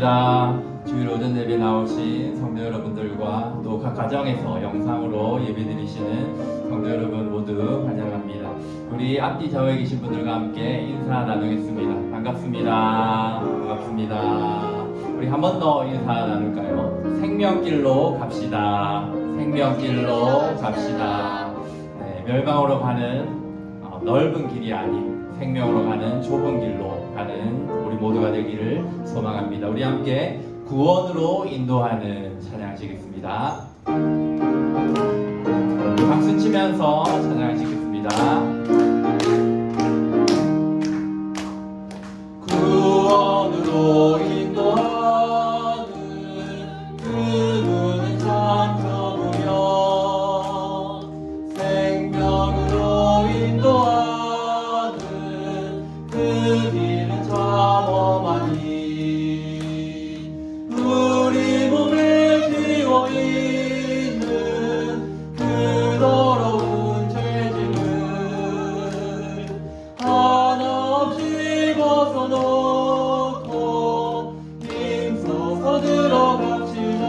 반갑습니다. 주일 오전 예배 나오신 성도 여러분들과 또 각 가정에서 영상으로 예배 드리시는 성도 여러분 모두 환영합니다. 우리 앞뒤 좌우에 계신 분들과 함께 인사 나누겠습니다. 반갑습니다. 반갑습니다. 우리 한 번 더 인사 나눌까요? 생명길로 갑시다. 생명길로 갑시다. 네, 멸망으로 가는 넓은 길이 아닌 생명으로 가는 좁은 길로 가는 우리 모두가 되기를 소망합니다. 우리 함께 구원으로 인도하는 찬양하시겠습니다. 박수 치면서 찬양하시겠습니다. 구원으로 인도하는 그 눈은 참 좁으며 생명으로 인도하는 그 길은 참 험하니 우리 몸에 지워있는 그 더러운 죄짐을 하나 없이 벗어놓고 힘써서 들어갑시다.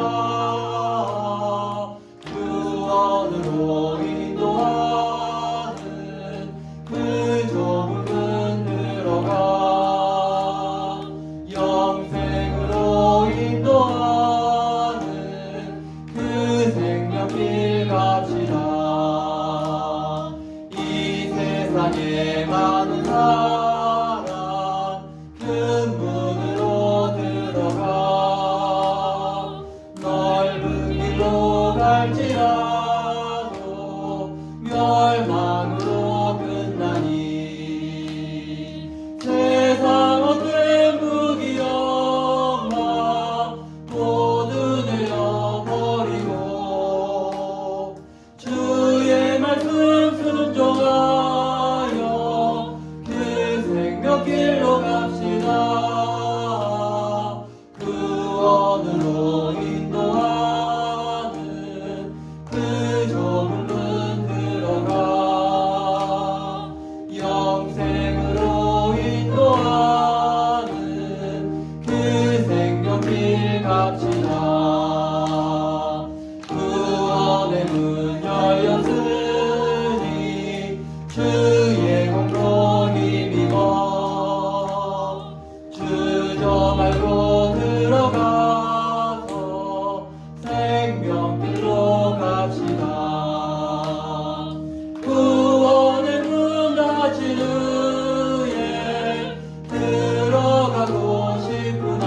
구원으로 인도하는 그 좁은 문 들어가 영생으로 인도하는 그 생명길 갑시다. 이 세상에 많은 사람 큰 문으로 들어가 넓은 길로 갈지라도 멸망으로 끝나니 세상 어떤 무기력만 모두 내어버리고 주의 말씀 순종하여 그 생명길로 갑시다. 구원으로 인도하는 그 좁은 문 들어가 영생으로 인도하는 그 생명길 갑시다. 구원의 문 열렸으니 주의 공로 힘입어 주저 말고 들어가서 생명길로 갑시다. 구원의 문 닫힌 후에 들어가고 싶구나.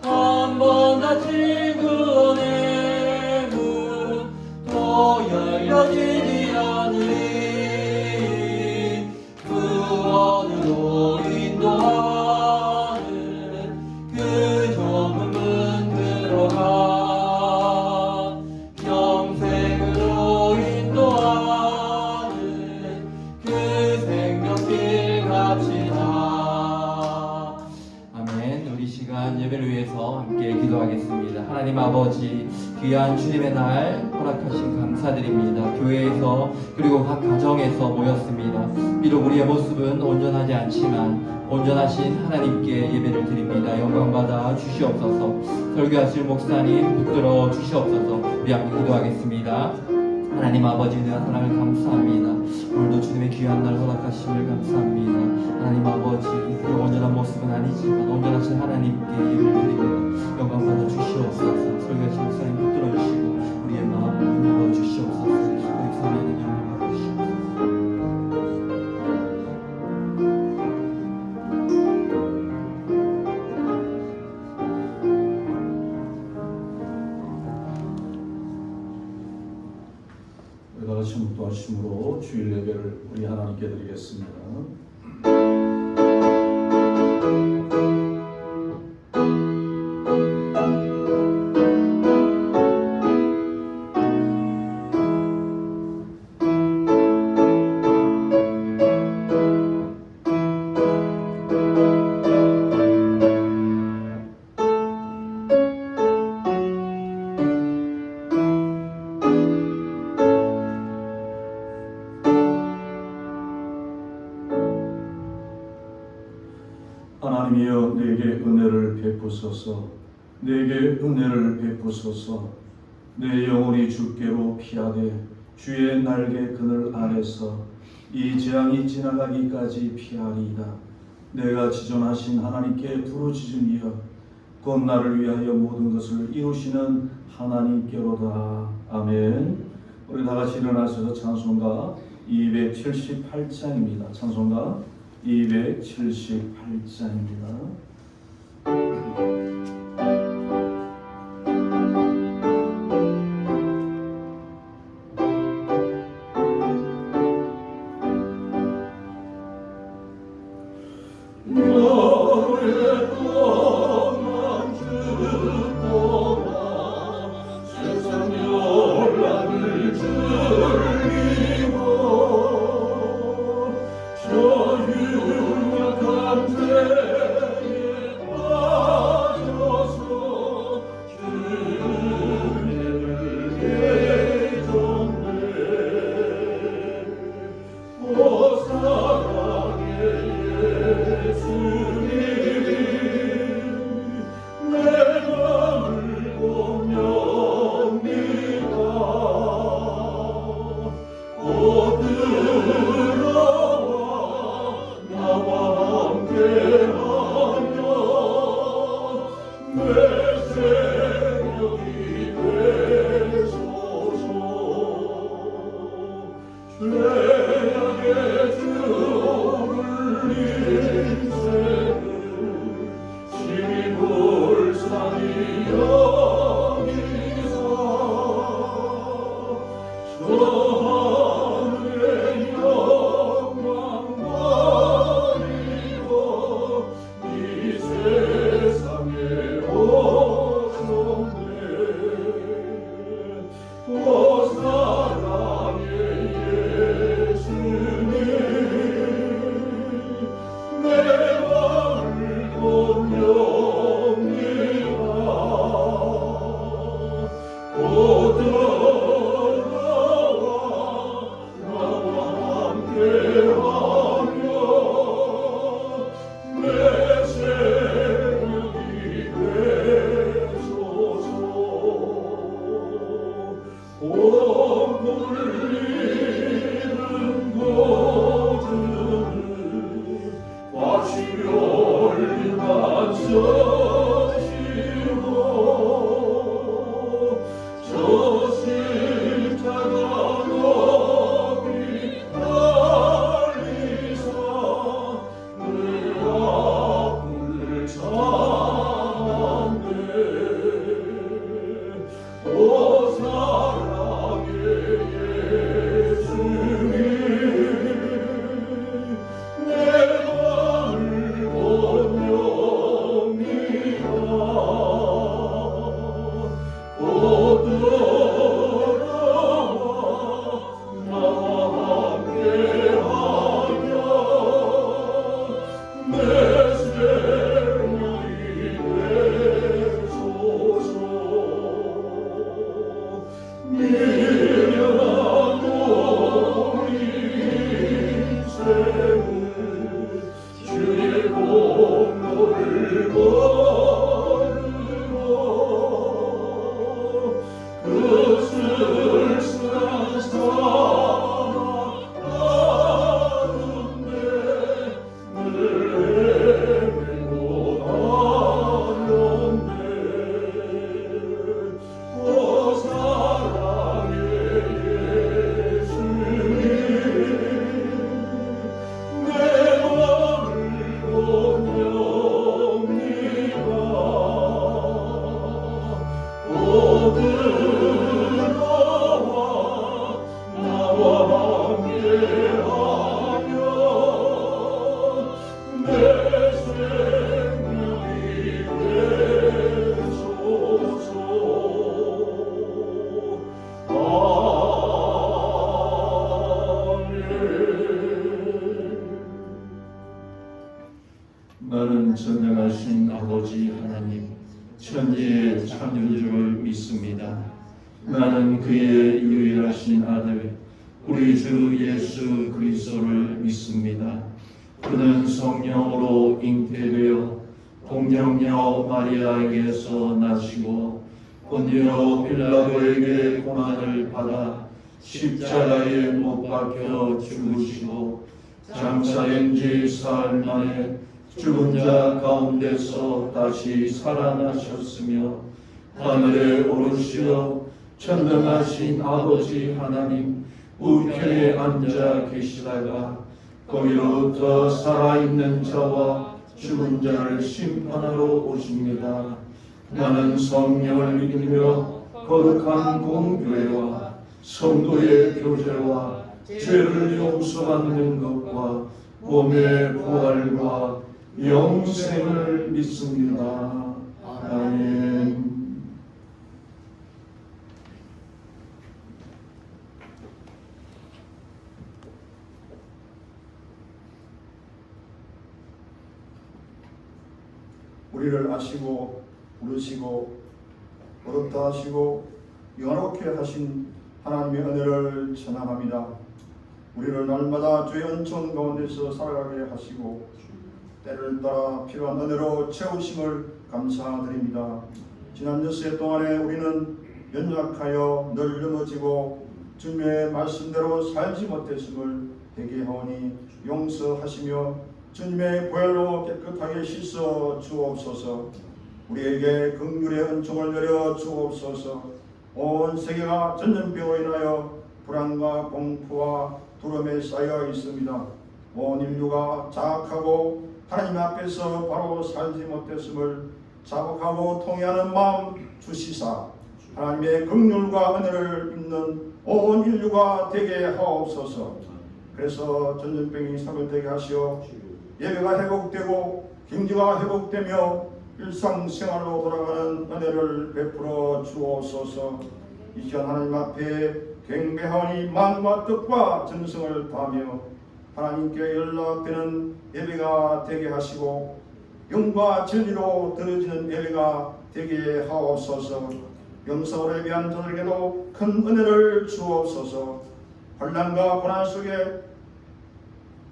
한 번 닫힌 구원의 문 또 열려지지 않으리. 구원으로 인도하는 그 좁은 문 들어가 영생으로 인도하는 그 생명길 갑시다. 아멘. 우리 시간 예배를 위해서 함께 기도하겠습니다. 하나님 아버지, 귀한 주님의 날 허락하신 감사드립니다. 교회에서 그리고 각 가정에서 모였습니다. 비록 우리의 모습은 온전하지 않지만 온전하신 하나님께 예배를 드립니다. 영광받아 주시옵소서. 설교하실 목사님 붙들어 주시옵소서. 우리 함께 기도하겠습니다. 하나님 아버지, 은혜와 사랑을 감사합니다. 오늘도 주님의 귀한 날 허락하심을 감사합니다. 하나님 아버지, 비록 온전한 모습은 아니지만 온전하신 하나님께 예배를 드립니다. 영광받아 주시옵소서. 설교하신 목사님 붙들어 주시고 우리의 마음 열어 주시옵소서. 우리 삶에는 영광 받으시옵소서. 우리가 같이 묵도하심으로 주일 예배를 우리 하나님께 드리겠습니다. 하나님이여 내게 은혜를 베푸소서. 내게 은혜를 베푸소서. 내 영혼이 주께로 피하되 주의 날개 그늘 아래서 이 재앙이 지나가기까지 피하리이다. 내가 지존하신 하나님께 부르짖으며 곧 나를 위하여 모든 것을 이루시는 하나님께로다. 아멘. 우리 다 같이 일어나셔서 찬송가 278장입니다. 찬송가 278장입니다. 나는 전능하신 아버지 하나님 천지의 창조주를 믿습니다. 나는 그의 유일하신 아들 우리 주 예수 그리스도를 믿습니다. 그는 성령으로 잉태되어 동정녀 마리아에게서 나시고 본디오 빌라도에게 고난을 받아 십자가에 못 박혀 죽으시고 장사된 지 사흘 만에 죽은 자 가운데서 다시 살아나셨으며 하늘에 오르시어 전능하신 아버지 하나님 우편에 앉아 계시다가 거기로부터 살아있는 자와 죽은 자를 심판하러 오십니다. 나는 성령을 믿으며 거룩한 공교회와 성도의 교제와 죄를 용서받는 것과 몸의 부활과 영생을 믿습니다. 아멘. 우리를 아시고 부르시고 어렵다 하시고 영화롭게 하신 하나님의 은혜를 찬양합니다. 우리를 날마다 주의 은총 가운데서 살아가게 하시고 때를 따라 필요한 은혜로 채우심을 감사드립니다. 지난 엿새 동안에 우리는 연약하여 늘 넘어지고 주님의 말씀대로 살지 못했음을 회개하오니 용서하시며 주님의 보혈로 깨끗하게 씻어 주옵소서. 우리에게 긍휼의 은총을 내려 주옵소서. 온 세계가 전염병으로 인하여 불안과 공포와 두려움에 쌓여 있습니다. 온 인류가 자학하고 하나님 앞에서 바로 살지 못했음을 자복하고 통회하는 마음 주시사 하나님의 긍휼과 은혜를 입는 온 인류가 되게 하옵소서. 그래서 전염병이 사멸되게 하시어 예배가 회복되고 경제가 회복되며 일상생활로 돌아가는 은혜를 베풀어 주옵소서. 이 시간 하나님 앞에 경배하오니 마음과 뜻과 정성을 다하며 하나님께 연락되는 예배가 되게 하시고 영과 진리로 드려지는 예배가 되게 하옵소서. 영성으로 예배한 자들에게도 큰 은혜를 주옵소서. 환난과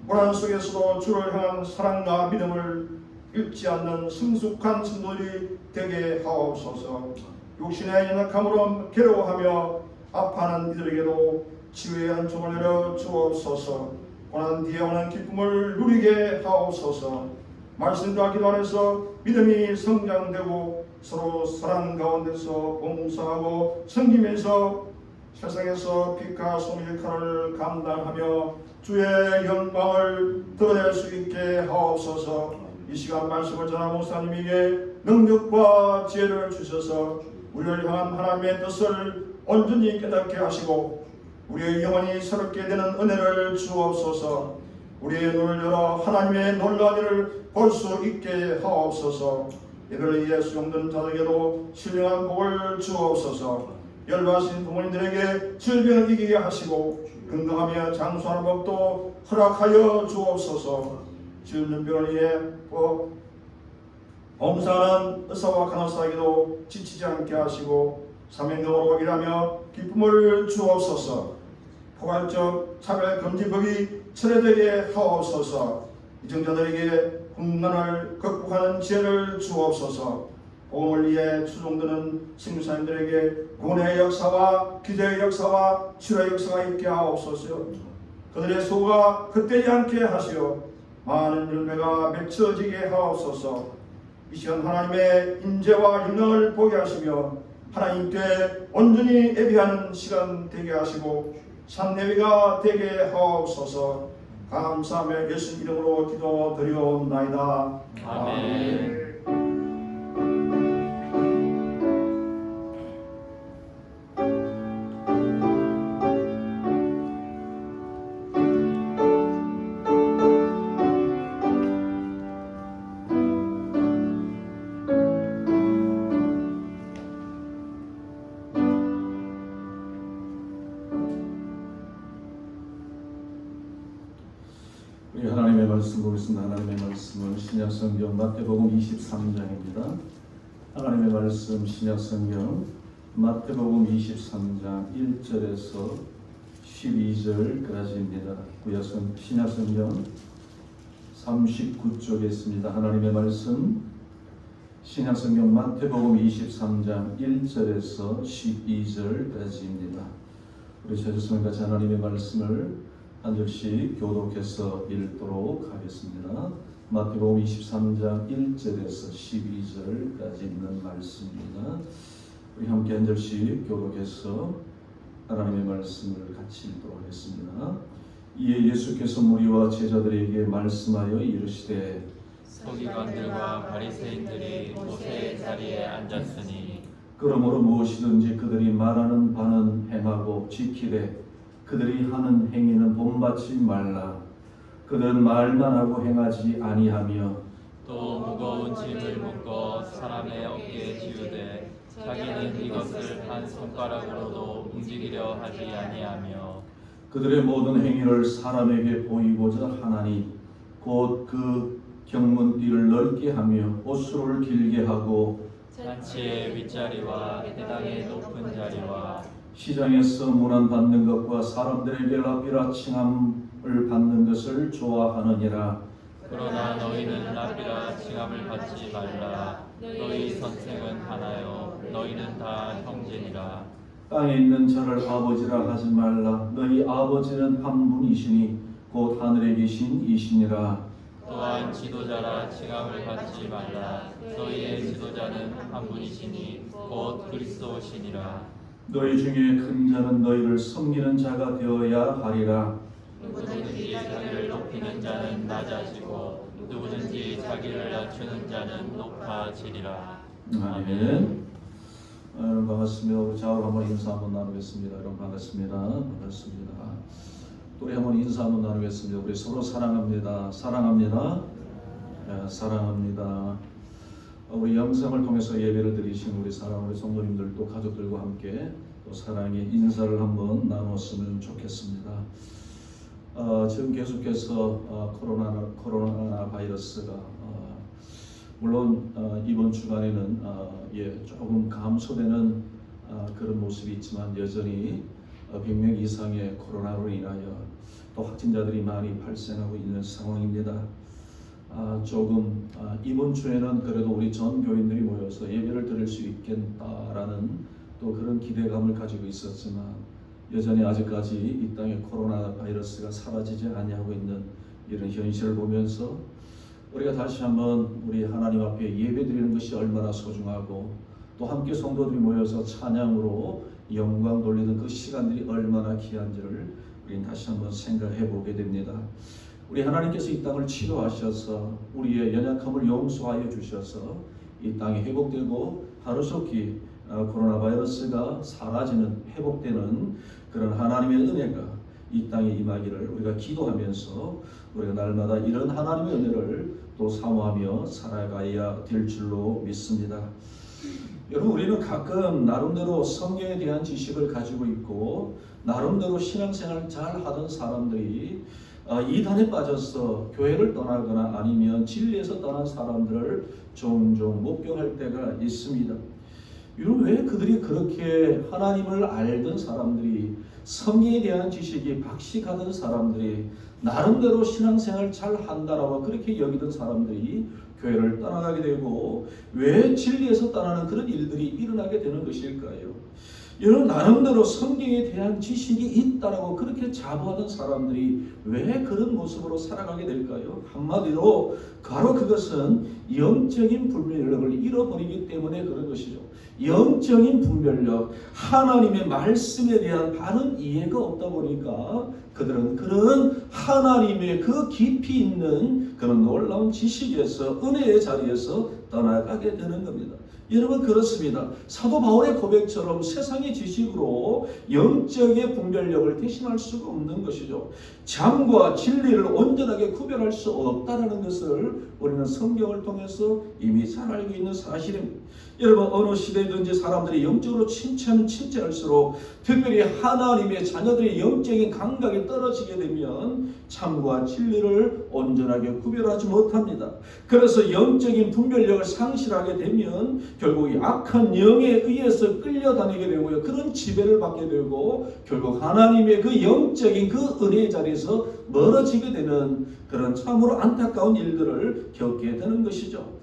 고난 속에서도 주를 향한 사랑과 믿음을 잃지 않는 성숙한 성도들이 되게 하옵소서. 육신의 연약함으로 괴로워하며 아파하는 이들에게도 치유의 은총을 내려 주옵소서. 고난 뒤에 오는 기쁨을 누리게 하옵소서. 말씀과 기도 안에서 믿음이 성장되고 서로 사랑 가운데서 봉사하고 섬기면서 세상에서 빛과 소금의 역할을 감당하며 주의 영광을 드러낼 수 있게 하옵소서. 이 시간 말씀을 전한 목사님에게 능력과 지혜를 주셔서 우리를 향한 하나님의 뜻을 온전히 깨닫게 하시고 우리의 영혼이 새롭게 되는 은혜를 주옵소서. 우리의 눈을 열어 하나님의 놀라운 일을 볼 수 있게 하옵소서. 예배를 위해 수용된 자들에게도 신령한 복을 주옵소서. 열받으신 부모님들에게 질병을 이기게 하시고 건강하며 장수하는 법도 허락하여 주옵소서. 질병을 위해 봉사하는 의사와 간호사에게도 지치지 않게 하시고 사명감으로 일하며 기쁨을 주옵소서. 포괄적 차별금지법이 철회되게 하옵소서. 이정자들에게 hun난을 극복하는 지혜를 주옵소서. 복음을 위해 추종되는 신부사님들에게 구원의 역사와 기적의 역사와 치료의 역사가 있게 하옵소서. 그들의 소가 헛되지 않게 하시어 많은 열매가 맺혀지게 하옵소서. 이 시간 하나님의 인재와 영광을 보게 하시며 하나님께 온전히 예배하는 시간 되게 하시고 참예배가 되게 하옵소서. 감사하며 예수 이름으로 기도드리옵나이다. 아멘. 우리 하나님의 말씀 보겠습니다. 하나님의 말씀은 신약성경 마태복음 23장입니다. 하나님의 말씀 신약성경 마태복음 23장 1절에서 12절까지입니다. 신약성경 39쪽에 있습니다. 하나님의 말씀 신약성경 마태복음 23장 1절에서 12절까지입니다. 우리 찾으시면 같이 하나님의 말씀을 한 절씩 교독해서 읽도록 하겠습니다. 마태복음 23장 1절에서 12절까지 있는 말씀입니다. 우리 함께 한 절씩 교독해서 하나님의 말씀을 같이 읽도록 하겠습니다. 이에 예수께서 무리와 제자들에게 말씀하여 이르시되 서기관들과 바리새인들이 모세의 자리에 앉았으니 그러므로 무엇이든지 그들이 말하는 바는 행하고 지키되 그들이 하는 행위는 본받지 말라. 그들은 말만 하고 행하지 아니하며 또 무거운 짐을 묶어 사람의 어깨에 지우되 자기는 이것을 한 손가락으로도 움직이려 하지 아니하며 그들의 모든 행위를 사람에게 보이고자 하나니 곧 그 경문띠를 넓게 하며 옷수를 길게 하고 잔치의 윗자리와 회당의 높은 자리와 시장에서 문안받는 것과 사람들에게 랍비라 칭함을 받는 것을 좋아하느니라. 그러나 너희는 랍비라 칭함을 받지 말라. 너희 선생은 하나요 너희는 다 형제니라. 땅에 있는 자를 아버지라 하지 말라. 너희 아버지는 한 분이시니 곧 하늘에 계신 이시니라. 또한 지도자라 칭함을 받지 말라. 너희의 지도자는 한 분이시니 곧 그리스도시니라. 너희 중에 큰 자는 너희를 섬기는 자가 되어야 하리라. 누구든지 자기를 높이는 자는 낮아지고 누구든지 자기를 낮추는 자는 높아지리라. 아멘. 여러분 반갑습니다. 우리 좌우로 한번 인사 한번 나누겠습니다. 여러분 반갑습니다. 반갑습니다. 또 우리 한번 인사 한번 나누겠습니다. 우리 서로 사랑합니다. 사랑합니다. 사랑합니다. 우리 영상을 통해서 예배를 드리신 우리 사랑 우리 성도님들도 가족들과 함께 또 사랑의 인사를 한번 나눴으면 좋겠습니다. 지금 계속해서 코로나 바이러스가 물론 이번 주간에는 조금 감소되는 그런 모습이 있지만 여전히 100명 이상의 코로나로 인하여 또 확진자들이 많이 발생하고 있는 상황입니다. 조금 이번 주에는 그래도 우리 전 교인들이 모여서 예배를 드릴 수 있겠다라는 또 그런 기대감을 가지고 있었지만 여전히 아직까지 이 땅에 코로나 바이러스가 사라지지 아니하고 있는 이런 현실을 보면서 우리가 다시 한번 우리 하나님 앞에 예배드리는 것이 얼마나 소중하고 또 함께 성도들이 모여서 찬양으로 영광 돌리는 그 시간들이 얼마나 귀한지를 우리는 다시 한번 생각해 보게 됩니다. 우리 하나님께서 이 땅을 치료하셔서 우리의 연약함을 용서하여 주셔서 이 땅이 회복되고 하루속히 코로나 바이러스가 사라지는 회복되는 그런 하나님의 은혜가 이 땅에 임하기를 우리가 기도하면서 우리가 날마다 이런 하나님의 은혜를 또 사모하며 살아가야 될 줄로 믿습니다. 여러분 우리는 가끔 나름대로 성경에 대한 지식을 가지고 있고 나름대로 신앙생활 잘 하던 사람들이 이단에 빠져서 교회를 떠나거나 아니면 진리에서 떠난 사람들을 종종 목격할 때가 있습니다. 여러분 왜 그들이 그렇게 하나님을 알던 사람들이 성경에 대한 지식이 박식하던 사람들이 나름대로 신앙생활 잘 한다라고 그렇게 여기던 사람들이 교회를 떠나가게 되고 왜 진리에서 떠나는 그런 일들이 일어나게 되는 것일까요? 여러분 나름대로 성경에 대한 지식이 있다라고 그렇게 자부하던 사람들이 왜 그런 모습으로 살아가게 될까요? 한마디로 바로 그것은 영적인 분별력을 잃어버리기 때문에 그런 것이죠. 영적인 분별력, 하나님의 말씀에 대한 바른 이해가 없다 보니까 그들은 그런 하나님의 그 깊이 있는 그런 놀라운 지식에서 은혜의 자리에서 떠나가게 되는 겁니다. 여러분 그렇습니다. 사도 바울의 고백처럼 세상의 지식으로 영적의 분별력을 대신할 수가 없는 것이죠. 잠과 진리를 온전하게 구별할 수 없다는 것을 우리는 성경을 통해서 이미 잘 알고 있는 사실입니다. 여러분 어느 시대든지 사람들이 영적으로 침체할수록 특별히 하나님의 자녀들의 영적인 감각이 떨어지게 되면 참과 진리를 온전하게 구별하지 못합니다. 그래서 영적인 분별력 인격을 상실하게 되면 결국 이 악한 영에 의해서 끌려다니게 되고요. 그런 지배를 받게 되고 결국 하나님의 그 영적인 그 은혜의 자리에서 멀어지게 되는 그런 참으로 안타까운 일들을 겪게 되는 것이죠.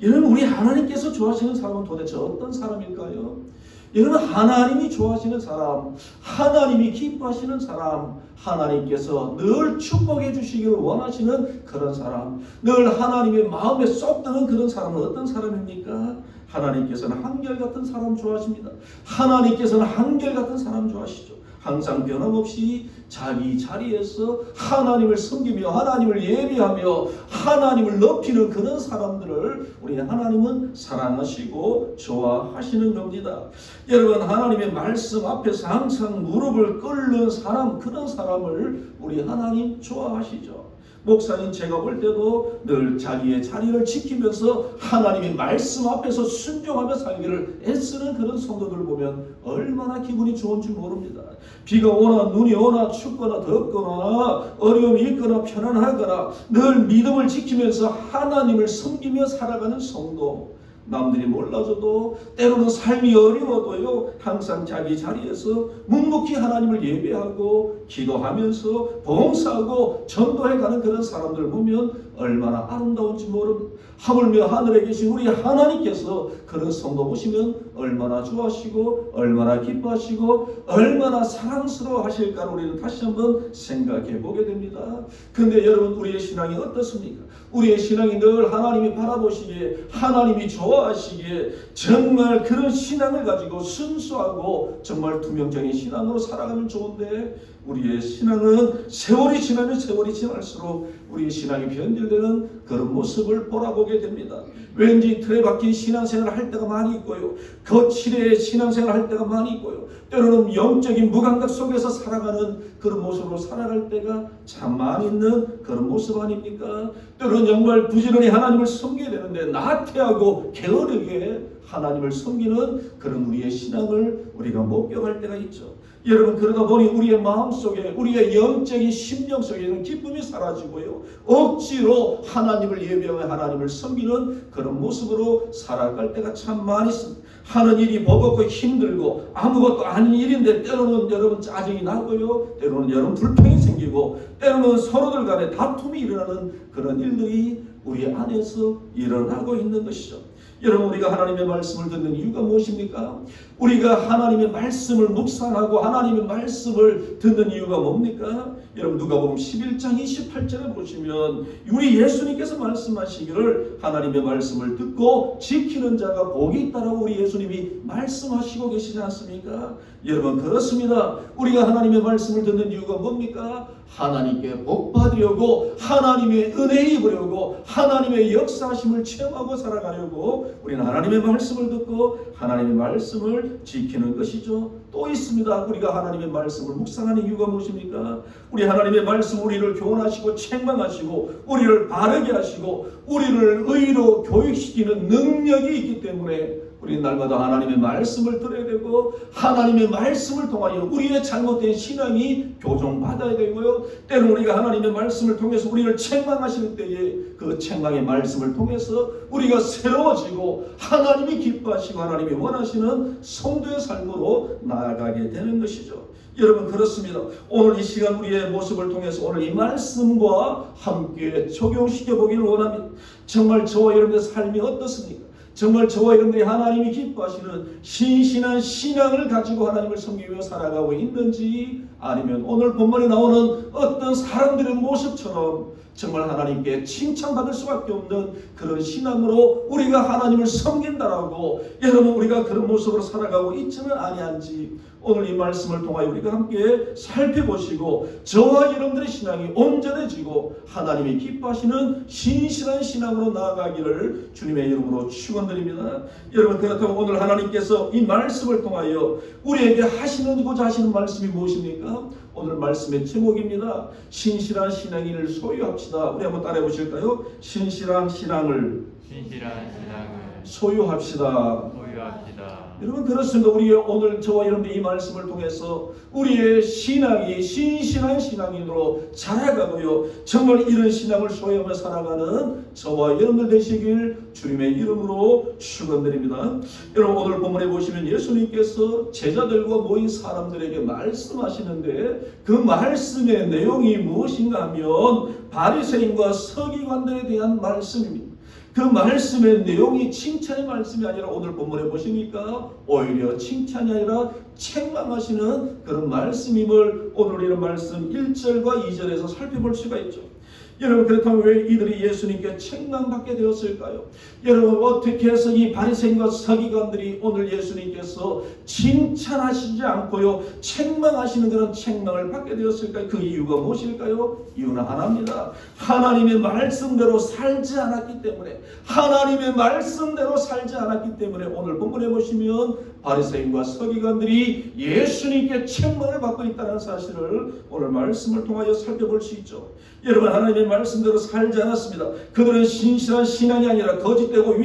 여러분, 우리 하나님께서 좋아하시는 사람은 도대체 어떤 사람일까요? 여러분, 하나님이 좋아하시는 사람, 하나님이 기뻐하시는 사람, 하나님께서 늘 축복해 주시기를 원하시는 그런 사람, 늘 하나님의 마음에 쏙 드는 그런 사람은 어떤 사람입니까? 하나님께서는 한결같은 사람 좋아하십니다. 하나님께서는 한결같은 사람 좋아하시죠. 항상 변함없이 자기 자리에서 하나님을 섬기며 하나님을 예배하며 하나님을 높이는 그런 사람들을 우리 하나님은 사랑하시고 좋아하시는 겁니다. 여러분, 하나님의 말씀 앞에서 항상 무릎을 꿇는 사람, 그런 사람을 우리 하나님 좋아하시죠. 목사님 제가 볼 때도 늘 자기의 자리를 지키면서 하나님의 말씀 앞에서 순종하며 살기를 애쓰는 그런 성도들을 보면 얼마나 기분이 좋은지 모릅니다. 비가 오나 눈이 오나 춥거나 덥거나 어려움이 있거나 편안하거나 늘 믿음을 지키면서 하나님을 섬기며 살아가는 성도, 남들이 몰라줘도 때로는 삶이 어려워도요 항상 자기 자리에서 묵묵히 하나님을 예배하고 기도하면서 봉사하고 전도해가는 그런 사람들을 보면 얼마나 아름다운지 모릅니다. 하물며 하늘에 계신 우리 하나님께서 그런 성도 보시면 얼마나 좋아하시고 얼마나 기뻐하시고 얼마나 사랑스러워 하실까 우리는 다시 한번 생각해 보게 됩니다. 근데 여러분, 우리의 신앙이 어떻습니까? 우리의 신앙이 늘 하나님이 바라보시기에 하나님이 좋아하시기에 정말 그런 신앙을 가지고 순수하고 정말 투명적인 신앙으로 살아가면 좋은데, 우리의 신앙은 세월이 지나면 세월이 지날수록 우리의 신앙이 변질되는 그런 모습을 보라보게 됩니다. 왠지 틀에 박힌 신앙생활을 할 때가 많이 있고요, 거칠의 신앙생활을 할 때가 많이 있고요, 때로는 영적인 무감각 속에서 살아가는 그런 모습으로 살아갈 때가 참 많이 있는 그런 모습 아닙니까? 때로는 정말 부지런히 하나님을 섬겨야 되는데 나태하고 게으르게 하나님을 섬기는 그런 우리의 신앙을 우리가 목격할 때가 있죠. 여러분, 그러다 보니 우리의 마음속에, 우리의 영적인 심령 속에는 기쁨이 사라지고요, 억지로 하나님을 예배하며 하나님을 섬기는 그런 모습으로 살아갈 때가 참 많이 있습니다. 하는 일이 버겁고 힘들고 아무것도 아닌 일인데 때로는 여러분 짜증이 나고요, 때로는 여러분 불평이 생기고, 때로는 서로들 간에 다툼이 일어나는 그런 일들이 우리 안에서 일어나고 있는 것이죠. 여러분, 우리가 하나님의 말씀을 듣는 이유가 무엇입니까? 우리가 하나님의 말씀을 묵상하고 하나님의 말씀을 듣는 이유가 뭡니까? 여러분, 누가복음 11장 28절에 보시면 우리 예수님께서 말씀하시기를 하나님의 말씀을 듣고 지키는 자가 복이 있다라고 우리 예수님이 말씀하시고 계시지 않습니까? 여러분, 그렇습니다. 우리가 하나님의 말씀을 듣는 이유가 뭡니까? 하나님께 복 받으려고, 하나님의 은혜 입으려고, 하나님의 역사하심을 체험하고 살아가려고 우리는 하나님의 말씀을 듣고 하나님의 말씀을 지키는 것이죠. 또 있습니다. 우리가 하나님의 말씀을 묵상하는 이유가 무엇입니까? 우리 하나님의 말씀 우리를 교훈하시고 책망하시고 우리를 바르게 하시고 우리를 의로 교육시키는 능력이 있기 때문에 우리 날마다 하나님의 말씀을 들어야 되고, 하나님의 말씀을 통하여 우리의 잘못된 신앙이 교정받아야 되고요, 때로는 우리가 하나님의 말씀을 통해서 우리를 책망하실 때에 그 책망의 말씀을 통해서 우리가 새로워지고 하나님이 기뻐하시고 하나님이 원하시는 성도의 삶으로 나아가게 되는 것이죠. 여러분, 그렇습니다. 오늘 이 시간 우리의 모습을 통해서 오늘 이 말씀과 함께 적용시켜 보기를 원합니다. 정말 저와 여러분의 삶이 어떻습니까? 정말 저와 여러분들이 하나님이 기뻐하시는 신실한 신앙을 가지고 하나님을 섬기며 살아가고 있는지, 아니면 오늘 본문에 나오는 어떤 사람들의 모습처럼 정말 하나님께 칭찬받을 수밖에 없는 그런 신앙으로 우리가 하나님을 섬긴다라고 여러분 우리가 그런 모습으로 살아가고 있지는 아니한지 오늘 이 말씀을 통하여 우리가 함께 살펴보시고 저와 여러분들의 신앙이 온전해지고 하나님이 기뻐하시는 신실한 신앙으로 나아가기를 주님의 이름으로 축원드립니다. 여러분, 그렇다면 오늘 하나님께서 이 말씀을 통하여 우리에게 하시는고자 하시는 말씀이 무엇입니까? 오늘 말씀의 제목입니다. 신실한 신앙인을 소유합시다. 우리 한번 따라해 보실까요? 신실한 신앙을 신실한 신앙을 소유합시다. 필요합니다. 여러분 그렇습니다. 우리 오늘 저와 여러분의 이 말씀을 통해서 우리의 신앙이 신실한 신앙인으로 자라가고요. 정말 이런 신앙을 소유하며 살아가는 저와 여러분들 되시길 주님의 이름으로 축원드립니다. 여러분 오늘 본문에 보시면 예수님께서 제자들과 모인 사람들에게 말씀하시는데 그 말씀의 내용이 무엇인가 하면 바리새인과 서기관들에 대한 말씀입니다. 그 말씀의 내용이 칭찬의 말씀이 아니라 오늘 본문에 보시니까 오히려 칭찬이 아니라 책망하시는 그런 말씀임을 오늘 이런 말씀 1절과 2절에서 살펴볼 수가 있죠. 여러분 그렇다면 왜 이들이 예수님께 책망받게 되었을까요? 여러분 어떻게 해서 이 바리새인과 서기관들이 오늘 예수님께서 칭찬하시지 않고요 책망하시는 그런 책망을 받게 되었을까요? 그 이유가 무엇일까요? 이유는 하나입니다. 하나님의 말씀대로 살지 않았기 때문에 하나님의 말씀대로 살지 않았기 때문에 오늘 본문에 보시면 바리새인과 서기관들이 예수님께 책망을 받고 있다는 사실을 오늘 말씀을 통하여 살펴볼 수 있죠. 여러분 하나님의 말씀대로 살지 않았습니다. 그들은 신실한 신앙이 아니라 거짓되고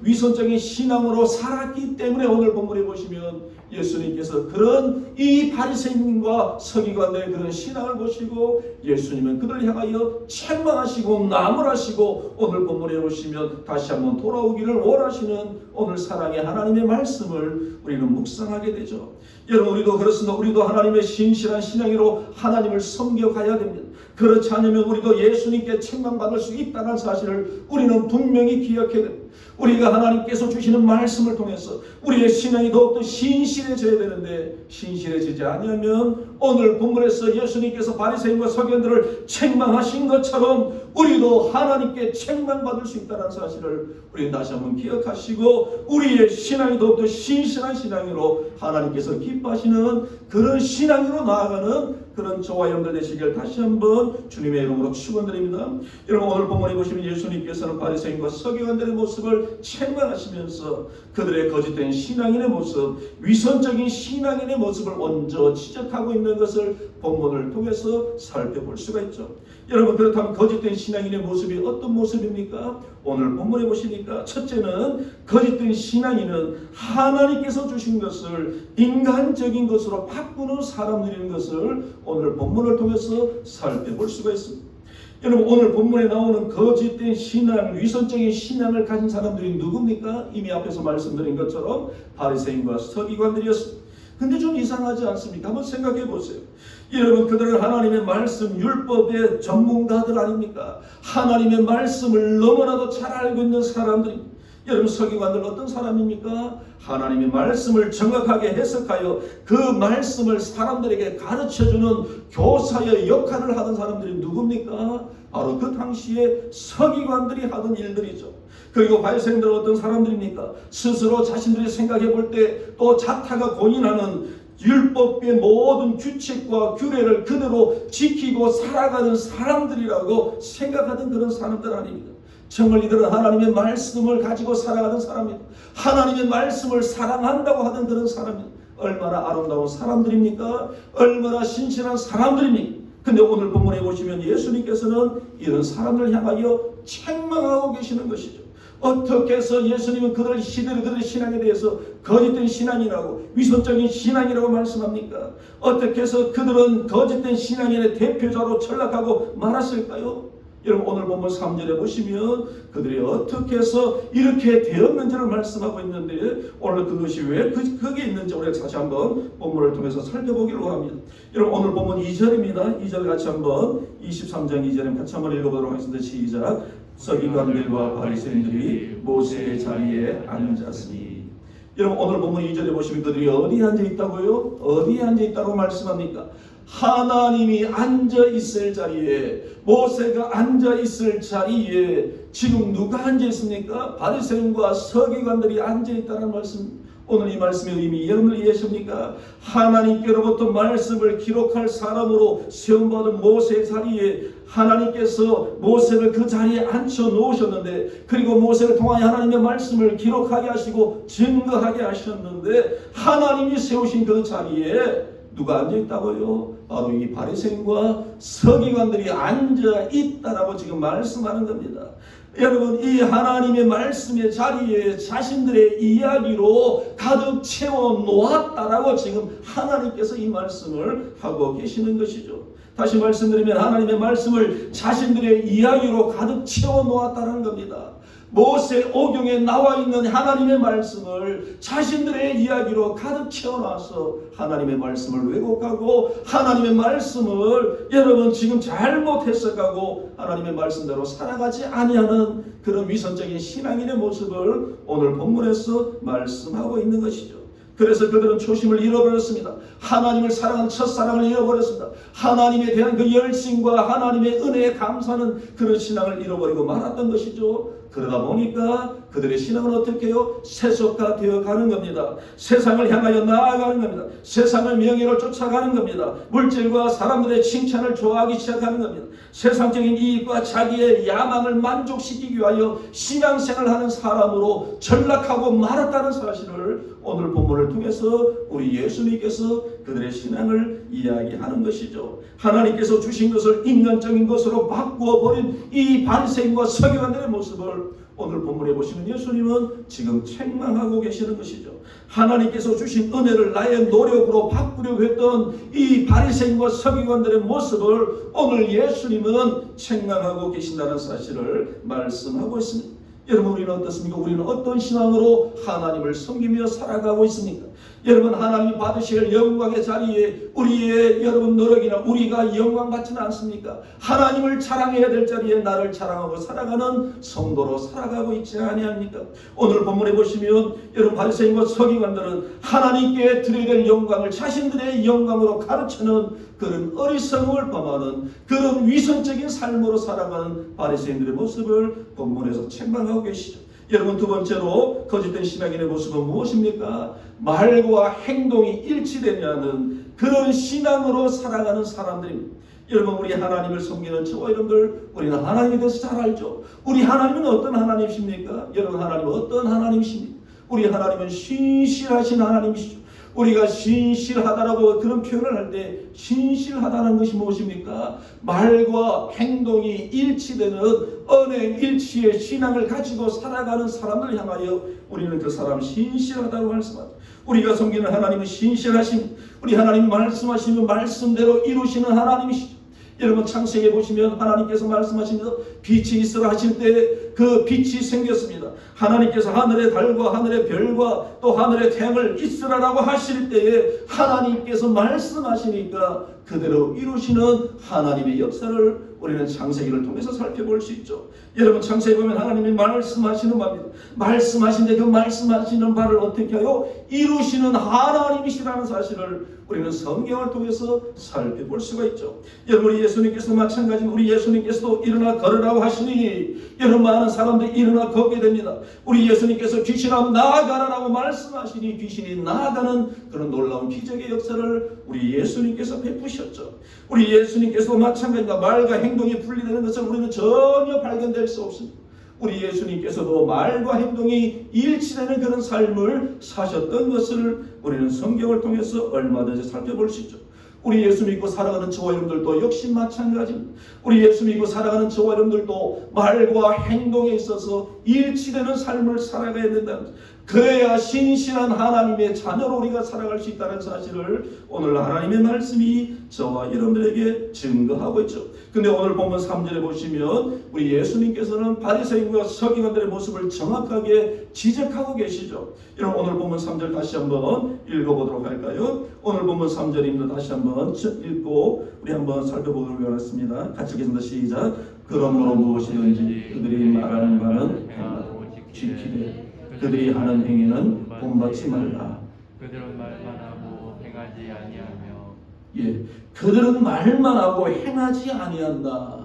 위선적인 신앙으로 살았기 때문에 오늘 본문에 보시면 예수님께서 그런 이 바리새인과 서기관들의 그런 신앙을 보시고 예수님은 그들을 향하여 책망하시고 나무라시고 오늘 본문에 보시면 다시 한번 돌아오기를 원하시는 오늘 사랑의 하나님의 말씀을 우리는 묵상하게 되죠. 여러분 우리도 그렇습니다. 우리도 하나님의 신실한 신앙으로 하나님을 섬겨가야 됩니다. 그렇지 않으면 우리도 예수님께 책망받을 수 있다는 사실을 우리는 분명히 기억해야 됩니다. 우리가 하나님께서 주시는 말씀을 통해서 우리의 신앙이 더욱더 신실해져야 되는데 신실해지지 않으면 오늘 본문에서 예수님께서 바리새인과 서기관들을 책망하신 것처럼 우리도 하나님께 책망받을 수 있다는 사실을 우리 다시 한번 기억하시고 우리의 신앙이 더욱더 신실한 신앙으로 하나님께서 기뻐하시는 그런 신앙으로 나아가는 그런 저와 여러분들 되시길 다시 한번 주님의 이름으로 축원드립니다. 여러분 오늘 본문에 보시면 예수님께서는 바리새인과 서기관들의 모습을 책망하시면서 그들의 거짓된 신앙인의 모습, 위선적인 신앙인의 모습을 먼저 지적하고 있는 것을 본문을 통해서 살펴볼 수가 있죠. 여러분 그렇다면 거짓된 신앙인의 모습이 어떤 모습입니까? 오늘 본문에 보시니까 첫째는 거짓된 신앙인은 하나님께서 주신 것을 인간적인 것으로 바꾸는 사람들인 것을 오늘 본문을 통해서 살펴볼 수가 있습니다. 여러분 오늘 본문에 나오는 거짓된 신앙, 위선적인 신앙을 가진 사람들이 누굽니까? 이미 앞에서 말씀드린 것처럼 바리새인과 서기관들이었습니다. 근데 좀 이상하지 않습니까? 한번 생각해 보세요. 여러분 그들은 하나님의 말씀, 율법의 전문가들 아닙니까? 하나님의 말씀을 너무나도 잘 알고 있는 사람들입니다. 여러분 서기관들 어떤 사람입니까? 하나님의 말씀을 정확하게 해석하여 그 말씀을 사람들에게 가르쳐주는 교사의 역할을 하던 사람들이 누굽니까? 바로 그 당시에 서기관들이 하던 일들이죠. 그리고 바리새인들은 어떤 사람들입니까? 스스로 자신들이 생각해 볼 때 또 자타가 권인하는 율법의 모든 규칙과 규례를 그대로 지키고 살아가는 사람들이라고 생각하던 그런 사람들 아닙니까? 정말 이들은 하나님의 말씀을 가지고 살아가는 사람입니다. 하나님의 말씀을 사랑한다고 하던 그런 사람입니다. 얼마나 아름다운 사람들입니까? 얼마나 신실한 사람들입니까? 근데 오늘 본문에 보시면 예수님께서는 이런 사람들을 향하여 책망하고 계시는 것이죠. 어떻게 해서 예수님은 그들의 신앙에 대해서 거짓된 신앙이라고 위선적인 신앙이라고 말씀합니까? 어떻게 해서 그들은 거짓된 신앙인의 대표자로 전락하고 말았을까요? 여러분 오늘 본문 3절에 보시면 그들이 어떻게 해서 이렇게 되었는지를 말씀하고 있는데 오늘 그것이 왜 거기에 있는지 우리가 다시 한번 본문을 통해서 살펴보기를 원합니다. 여러분 오늘 본문 2절입니다. 2절 같이 한번 23장 2절에 같이 한번 읽어보도록 하겠습니다. 시작. 서기관들과 바리새인들이 모세의 자리에 앉았으니. 여러분 오늘 본문 2절에 보시면 그들이 어디에 앉아 있다고요? 어디에 앉아 있다고 말씀합니까? 하나님이 앉아 있을 자리에, 모세가 앉아 있을 자리에 지금 누가 앉아 있습니까? 바리새인과 서기관들이 앉아 있다는 말씀. 오늘 이 말씀의 의미 여러분들 이해하십니까? 하나님께로부터 말씀을 기록할 사람으로 세움받은 모세의 자리에 하나님께서 모세를 그 자리에 앉혀 놓으셨는데, 그리고 모세를 통하여 하나님의 말씀을 기록하게 하시고 증거하게 하셨는데, 하나님이 세우신 그 자리에 누가 앉아 있다고요? 바로 이 바리새인과 서기관들이 앉아 있다라고 지금 말씀하는 겁니다. 여러분, 이 하나님의 말씀의 자리에 자신들의 이야기로 가득 채워 놓았다라고 지금 하나님께서 이 말씀을 하고 계시는 것이죠. 다시 말씀드리면 하나님의 말씀을 자신들의 이야기로 가득 채워 놓았다는 겁니다. 모세 오경에 나와 있는 하나님의 말씀을 자신들의 이야기로 가득 채워놔서 하나님의 말씀을 왜곡하고 하나님의 말씀을 여러분 지금 잘못 해석하고 하나님의 말씀대로 살아가지 아니하는 그런 위선적인 신앙인의 모습을 오늘 본문에서 말씀하고 있는 것이죠. 그래서 그들은 초심을 잃어버렸습니다. 하나님을 사랑하는 첫사랑을 잃어버렸습니다. 하나님에 대한 그 열심과 하나님의 은혜에 감사하는 그런 신앙을 잃어버리고 말았던 것이죠. 그러다 보니까 그들의 신앙은 어떻게 해요? 세속화되어 가는 겁니다. 세상을 향하여 나아가는 겁니다. 세상의 명예를 쫓아가는 겁니다. 물질과 사람들의 칭찬을 좋아하기 시작하는 겁니다. 세상적인 이익과 자기의 야망을 만족시키기 위하여 신앙생활하는 사람으로 전락하고 말았다는 사실을 오늘 본문을 통해서 우리 예수님께서 그들의 신앙을 이야기하는 것이죠. 하나님께서 주신 것을 인간적인 것으로 바꾸어 버린 이 바리새인과 서기관들의 모습을 오늘 본문에 보시면 예수님은 지금 책망하고 계시는 것이죠. 하나님께서 주신 은혜를 나의 노력으로 바꾸려고 했던 이 바리새인과 서기관들의 모습을 오늘 예수님은 책망하고 계신다는 사실을 말씀하고 있습니다. 여러분, 우리는 어떻습니까? 우리는 어떤 신앙으로 하나님을 섬기며 살아가고 있습니까? 여러분, 하나님이 받으실 영광의 자리에 우리의 여러분 노력이나 우리가 영광 받지는 않습니까? 하나님을 자랑해야 될 자리에 나를 자랑하고 살아가는 성도로 살아가고 있지 아니합니까? 오늘 본문에 보시면 여러분 바리새인과 서기관들은 하나님께 드려야 될 영광을 자신들의 영광으로 가르치는 그런 어리석음을 범하는 그런 위선적인 삶으로 살아가는 바리새인들의 모습을 본문에서 책망하고 계시죠. 여러분, 두 번째로 거짓된 신앙인의 모습은 무엇입니까? 말과 행동이 일치되냐는 그런 신앙으로 살아가는 사람들입니다. 여러분, 우리 하나님을 섬기는 저와 여러분들, 우리는 하나님에 대해서 잘 알죠. 우리 하나님은 어떤 하나님이십니까? 여러분, 하나님은 어떤 하나님이십니까? 우리 하나님은 신실하신 하나님이시죠. 우리가 신실하다라고 그런 표현을 할 때 신실하다는 것이 무엇입니까? 말과 행동이 일치되는 언행 일치의 신앙을 가지고 살아가는 사람을 향하여 우리는 그 사람 신실하다고 말씀하죠. 우리가 섬기는 하나님은 신실하신, 우리 하나님 말씀하시면 말씀대로 이루시는 하나님이시죠. 여러분, 창세기에 보시면 하나님께서 말씀하시면서 빛이 있으라 하실 때 그 빛이 생겼습니다. 하나님께서 하늘의 달과 하늘의 별과 또 하늘의 태양을 있으라라고 하실 때에 하나님께서 말씀하시니까 그대로 이루시는 하나님의 역사를 우리는 창세기를 통해서 살펴볼 수 있죠. 여러분, 창세기 보면 하나님이 말씀하시는 바입니다. 말씀하신데 그 말씀하시는 바를 어떻게 하여 이루시는 하나님이시라는 사실을 우리는 성경을 통해서 살펴볼 수가 있죠. 여러분, 우리 예수님께서도 마찬가지로 우리 예수님께서도 일어나 걸으라고 하시니 여러분, 많은 사람들이 일어나 걷게 됩니다. 우리 예수님께서 귀신아 나아가라라고 말씀하시니 귀신이 나아가는 그런 놀라운 기적의 역사를 우리 예수님께서 베푸셨죠. 우리 예수님께서도 마찬가지로 말과 행동이 분리되는 것을 우리는 전혀 발견될 수 없습니다. 우리 예수님께서도 말과 행동이 일치되는 그런 삶을 사셨던 것을 우리는 성경을 통해서 얼마든지 살펴볼 수 있죠. 우리 예수 믿고 살아가는 저와 여러분들도 역시 마찬가지입니다. 우리 예수 믿고 살아가는 저와 여러분들도 말과 행동에 있어서 일치되는 삶을 살아가야 된다는 거죠. 그래야 신실한 하나님의 자녀로 우리가 살아갈 수 있다는 사실을 오늘 하나님의 말씀이 저와 여러분들에게 증거하고 있죠. 근데 오늘 본문 3절에 보시면 우리 예수님께서는 바리새인과 서기관들의 모습을 정확하게 지적하고 계시죠. 여러분, 오늘 본문 3절 다시 한번 읽어보도록 할까요? 오늘 본문 3절입니다. 다시 한번 읽고 우리 한번 살펴보도록 하겠습니다. 같이 읽겠습니다. 시작. 그러므로 무엇이든지 그들이 말하는 바는 행하고 지키되 그들이 하는 행위는 본받지 말라. 그들은 말만 하고 행하지 아니하며. 예, 그들은 말만 하고 행하지 아니한다.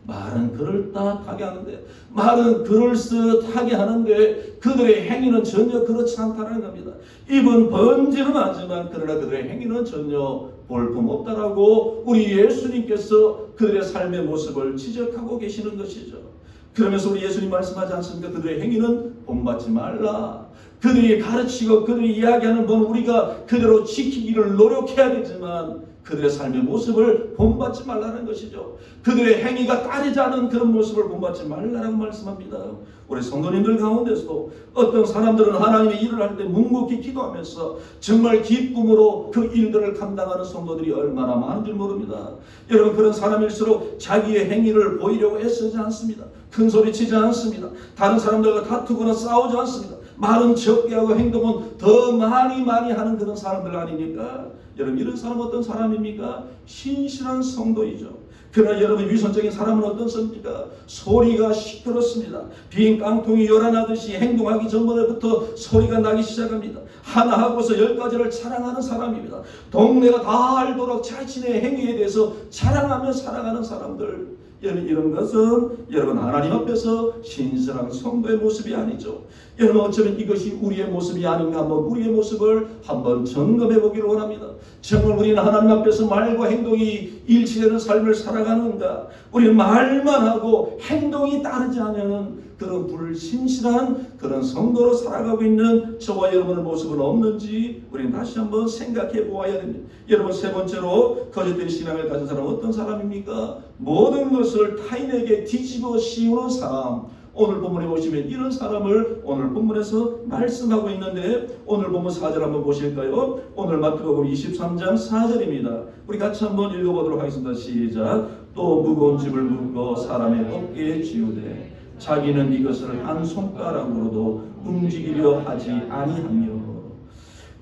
말은 그럴듯하게 하는데, 말은 그럴듯하게 하는데 그들의 행위는 전혀 그렇지 않다는 겁니다. 입은 번지른하지만 그러나 그들의 행위는 전혀 볼품없다라고 우리 예수님께서 그들의 삶의 모습을 지적하고 계시는 것이죠. 그러면서 우리 예수님 말씀하지 않습니까? 그들의 행위는 본받지 말라. 그들이 가르치고 그들이 이야기하는 건 우리가 그대로 지키기를 노력해야 되지만 그들의 삶의 모습을 본받지 말라는 것이죠. 그들의 행위가 따르지 않은 그런 모습을 본받지 말라는 말씀합니다. 우리 성도님들 가운데서도 어떤 사람들은 하나님의 일을 할 때 묵묵히 기도하면서 정말 기쁨으로 그 일들을 감당하는 성도들이 얼마나 많은지 모릅니다. 여러분, 그런 사람일수록 자기의 행위를 보이려고 애쓰지 않습니다. 큰 소리 치지 않습니다. 다른 사람들과 다투거나 싸우지 않습니다. 말은 적게 하고 행동은 더 많이 하는 그런 사람들 아닙니까? 여러분, 이런 사람은 어떤 사람입니까? 신실한 성도이죠. 그러나 여러분, 위선적인 사람은 어떻습니까? 소리가 시끄럽습니다. 빈 깡통이 요란하듯이 행동하기 전부터 소리가 나기 시작합니다. 하나 하고서 10가지를 자랑하는 사람입니다. 동네가 다 알도록 자신의 행위에 대해서 자랑하며 살아가는 사람들, 이런 것은 여러분 하나님 앞에서 신실한 성도의 모습이 아니죠. 여러분, 어쩌면 이것이 우리의 모습이 아닌가 한번 우리의 모습을 한번 점검해 보기를 원합니다. 정말 우리는 하나님 앞에서 말과 행동이 일치되는 삶을 살아가는가? 우리는 말만 하고 행동이 따르지 않는 그런 불신실한 그런 성도로 살아가고 있는 저와 여러분의 모습은 없는지 우리는 다시 한번 생각해 보아야 됩니다. 여러분, 세 번째로 거짓된 신앙을 가진 사람은 어떤 사람입니까? 모든 것을 타인에게 뒤집어 씌우는 사람. 오늘 본문에 보시면 이런 사람을 오늘 본문에서 말씀하고 있는데, 오늘 본문 4절 한번 보실까요? 오늘 마태복음 23장 4절입니다. 우리 같이 한번 읽어보도록 하겠습니다. 시작. 또 무거운 짐을 묶어 사람의 어깨에 지우되 자기는 이것을 한 손가락으로도 움직이려 하지 아니하며.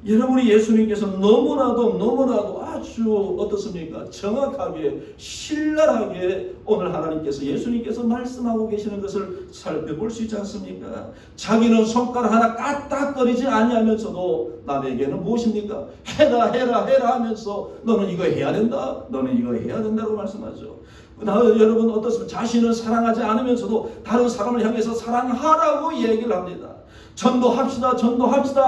여러분이 예수님께서 너무나도 아주 어떻습니까? 정확하게 신랄하게 오늘 하나님께서 예수님께서 말씀하고 계시는 것을 살펴볼 수 있지 않습니까? 자기는 손가락 하나 까딱거리지 아니하면서도 남에게는 무엇입니까? 해라 하면서 너는 이거 해야 된다, 너는 이거 해야 된다고 말씀하죠. 여러분, 어떻습니까? 자신을 사랑하지 않으면서도 다른 사람을 향해서 사랑하라고 얘기를 합니다. 전도합시다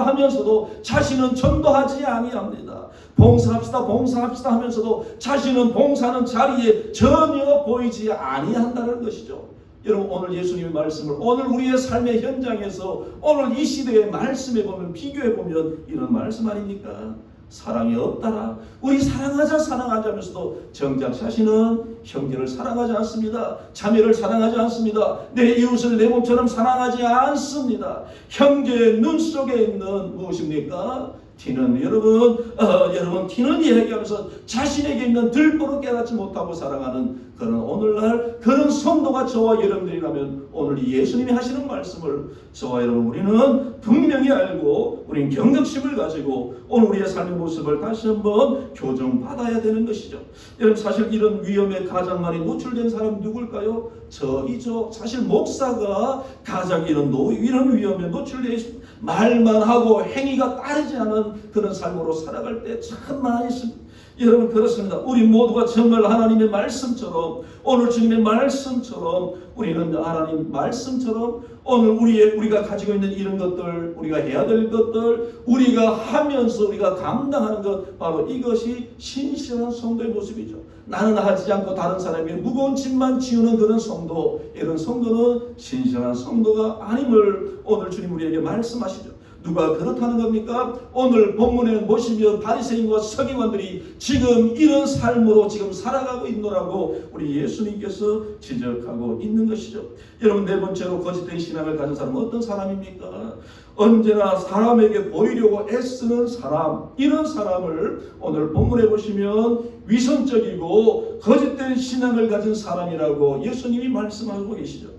하면서도 자신은 전도하지 아니합니다. 봉사합시다 하면서도 자신은 봉사하는 자리에 전혀 보이지 아니한다는 것이죠. 여러분, 오늘 예수님의 말씀을 오늘 우리의 삶의 현장에서 오늘 이 시대의 말씀에 보면, 비교해 보면 이런 말씀 아닙니까? 사랑이 없다라. 우리 사랑하자 하면서도 정작 자신은 형제를 사랑하지 않습니다. 자매를 사랑하지 않습니다. 내 이웃을 내 몸처럼 사랑하지 않습니다. 형제의 눈 속에 있는 무엇입니까? 티는 여러분 티는 얘기하면서 자신에게 있는 들보를 깨닫지 못하고 살아가는 그런 오늘날 그런 성도가 저와 여러분들이라면 오늘 이 예수님이 하시는 말씀을 저와 여러분 우리는 분명히 알고 우리는 경각심을 가지고 오늘 우리의 삶의 모습을 다시 한번 교정받아야 되는 것이죠. 여러분, 사실 이런 위험에 가장 많이 노출된 사람은 누굴까요? 저이죠. 사실 목사가 가장 이런 위험에 노출되어 있습니다. 말만 하고 행위가 따르지 않은 그런 삶으로 살아갈 때 참 많이 있습니다. 여러분, 그렇습니다. 우리 모두가 정말 하나님의 말씀처럼, 오늘 주님의 말씀처럼, 우리는 하나님 말씀처럼 오늘 우리가 가지고 있는 이런 것들, 우리가 해야 될 것들, 우리가 하면서 우리가 감당하는 것, 바로 이것이 신실한 성도의 모습이죠. 나는 하지 않고 다른 사람에게 무거운 짐만 지우는 그런 성도, 이런 성도는 신실한 성도가 아님을 오늘 주님 우리에게 말씀하시죠. 누가 그렇다는 겁니까? 오늘 본문에 보시면 바리새인과 서기관들이 지금 이런 삶으로 지금 살아가고 있노라고 우리 예수님께서 지적하고 있는 것이죠. 여러분, 네 번째로 거짓된 신앙을 가진 사람은 어떤 사람입니까? 언제나 사람에게 보이려고 애쓰는 사람, 이런 사람을 오늘 본문에 보시면 위선적이고 거짓된 신앙을 가진 사람이라고 예수님이 말씀하고 계시죠.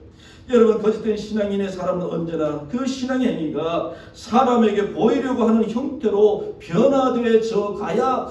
여러분, 거짓된 신앙인의 사람은 언제나 그 신앙의 행위가 사람에게 보이려고 하는 형태로 변화되어